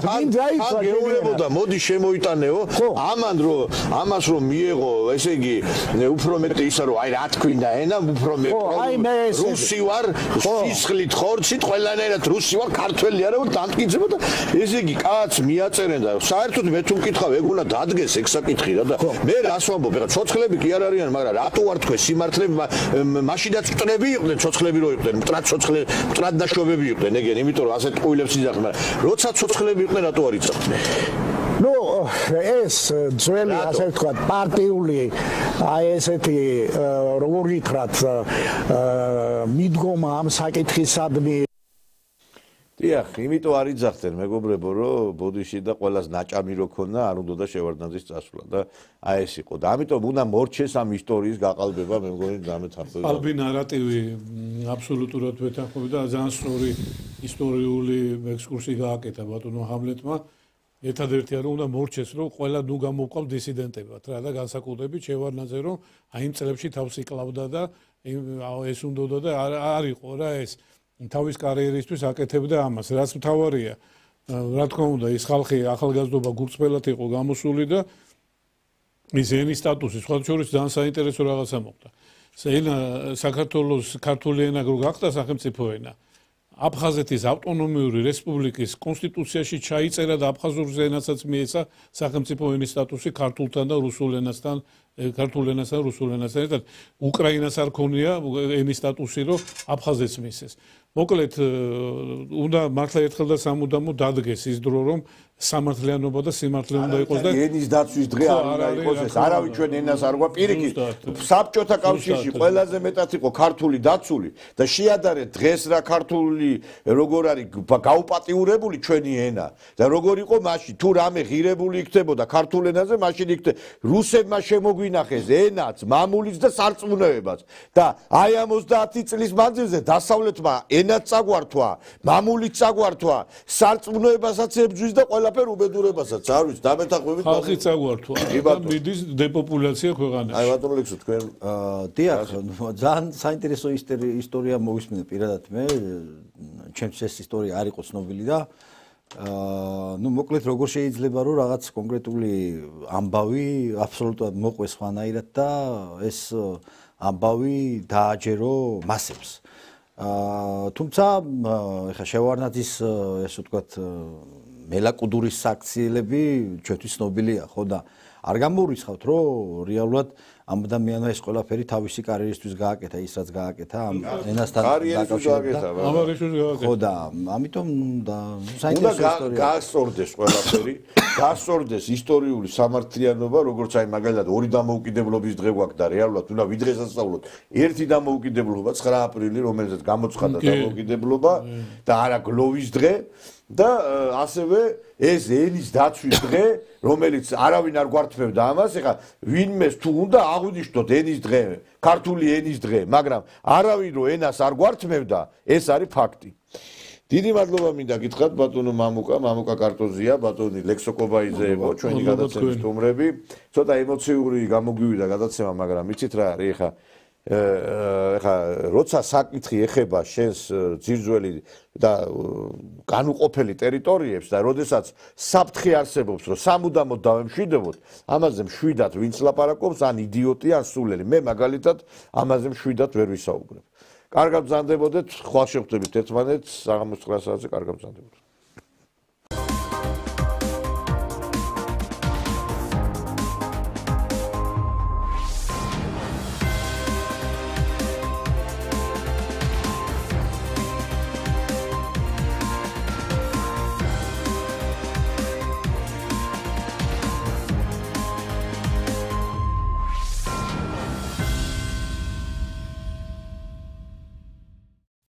ვინც აიცვა გეუბნებოდა მოდი შემოიტანეო ამას რომ მიეღო ესე იგი უფრო მეტი ისა რომ აი რა თქვინდა ენა უფრო მე რუსი ვარ სისხლით ხორცით ყველანაირად რუსი ვარ ქართველი არა ვარ დამტკიცება და ესე იგი კაც მიაწერენ და საერთოდ მე თუ მკითხავ ეგ უნდა დადგეს ეგ საკითხი რა და მე რას ვამბობ ეხლა ცოცხლები კი არ არიან მაგრამ რატო არ თქვენ სიმართლე მაშინაც მტრები იყვნენ ცოცხლები რო იყვნენ მტრად ნაშრომები იყვნენ ეგენ იმიტომ რომ ასეთ ყვილებს იძახდნენ მაგრამ როცა ცოცხლები იყვნენ რატო არ იცოდნენ ნუ ეს ძველი ასე ვთქვათ პარტიული აი ესეთი როგორ გითხრათ მიდგომა ამ საკითხისადმი დიახ, იმიტომ არ იძახდნენ მეგობრებო, რომ ბოდიში და ყველას ნაჭამი რო ქონა, არ უნდა და შევარდნაძის წასვლა და აი ეს იყო. და ამიტომ უნდა მორჩეს ამ ისტორიის გაყალბება, მე მგონი დამეთანხმება. qalbi ნარატივი აბსოლუტურად ვეთანხმები და ძალიან სწორი ისტორიული ექსკურსი გააკეთა ბატონო ჰამლეტმა. ერთადერთია რომ უნდა მორჩეს, რომ ყველა ნუ გამოვყავ დისიდენტებად რა და განსაკუთრებით შევარდნაძე რომ აი იმ წლებში თავს იკლავდა და ეს უნდა და არ იყო რა ეს თავის კარიერისთვის აკეთებდა ამას, რაც მთავარია. რა თქმა უნდა, ის ხალხი ახალგაზრდობა გულწრფელად იყო გამოსული და ის ენის სტატუსი სხვა შორის ძალიან საინტერესო რაღაცა მოხდა. ენა საქართველოს ქართული ენა რო გახდა სახელმწიფო ენა. აფხაზეთის ავტონომიური რესპუბლიკის კონსტიტუციაში ჩაიწერა და აფხაზურ ენასაც მიეცა სახელმწიფო ენის სტატუსი ქართულთან და რუსულ ენასთან ქართულ ენასა, რუსულ ენასა ერთად. უკრაინას არ ქონია ენის სტატუსი, რომ აფხაზეთს მისცეს. მოკლედ, უნდა მართლა ერთხელ და სამუდამოდ დადგეს ის დრო, რომ სამართლიანობა და სიმართლე უნდა იყოს და ენის დაცვის დღე არ უნდა იყოს ეს. არავის ჩვენ ენას არ გვაქვს პირიქით. საბჭოთა კავშირში ყველაზე მეტად იყო ქართული დაცული და შეადარეთ დღეს რა ქართული როგორ არის გაუპატიურებული ჩვენი ენა და როგორ იყო მაშინ თუ რამე ღირებული იქნებოდა ქართულ ენაზე მაშინ იქ რუსებმა შემოგვინახეს ენაც, მამულიც და სარწმუნოებაც და აი ამ 30 წლის მანძილზე დასავლეთმა ენაც წაგვართვა, მამულიც წაგვართვა, სარწმუნოებასაც ებძვის და ყველაფერ უბედურებასაც არ ვიცი დამეთახვევით ხალხი წაგვართვა და მიდის დეპოპულაცია ქვეყანაში. აი ბატონო ლექსო თქვენ დიახ, ძალიან საინტერესო ისტორია მოვისმინე პირადად მე, ჩემს ეს ისტორია არ იყო ცნობილი და ну მოკლედ როგორ შეიძლება რომ რაღაც კონკრეტული ამბავი აბსოლუტურად მოყვეს ხანაირად და ეს ამბავი დააჯერო მასებს. თუმცა ეხა შევარნაძის ესე ვთქვათ მელაკუდურის საქციელები ჩვენთვის ცნობილია ხო და არ გამოურიცხავთ რომ რეალურად ამ ადამიანმა ეს ყველაფერი თავისი კარიერისთვის გააკეთა ის რაც გააკეთა ამ ენასთან დაკავშირებით ხო და ამიტომ საინტერესო ისტორია გასწორდეს ყველაფერი გასწორდეს ისტორიული სამართლიანობა როგორც აი მაგალითად ორი დამოუკიდებლობის დღე გვაქვს და რეალურად უნდა ვიდღესასწავლოთ ერთი დამოუკიდებლობა 9 აპრილი რომელზეც გამოცხადდა დამოუკიდებლობა და არა გლოვის დღე და ასევე ეს ენის დაცვის დღე, რომელიც არავინ არ გვართმევდა ამას, ეხლა ვინმეს თუ უნდა აღვნიშნოთ ენის დღე, ქართული ენის დღე, მაგრამ არავინ რო ენას არ გვართმევდა, ეს არის ფაქტი. დიდი მადლობა მინდა გითხრათ ბატონო მამუკა კარტოზია, ბატონი ლექსო კობაიძე იყო ჩვენი გადაცემის სტუმრები. ცოტა ემოციური გამოგვივიდა გადაცემა, მაგრამ იცით რა არის ეხლა როცა საკითხი ეხება შენს ძირძველი და განუყოფელი ტერიტორიებს და როდესაც საფრთხე არსებობს რომ სამუდამოდ დავემშვიდობოთ ამაზე მშვიდად ვინც ლაპარაკობს ან იდიოტი ან სულელი მე მაგალითად ამაზე მშვიდად ვერ ვისაუბრებ კარგად ბრძანდებოდეთ ხვალ შევხვდებით ერთმანეთს საღამოს 9 საათზე კარგად ბრძანდებოდეთ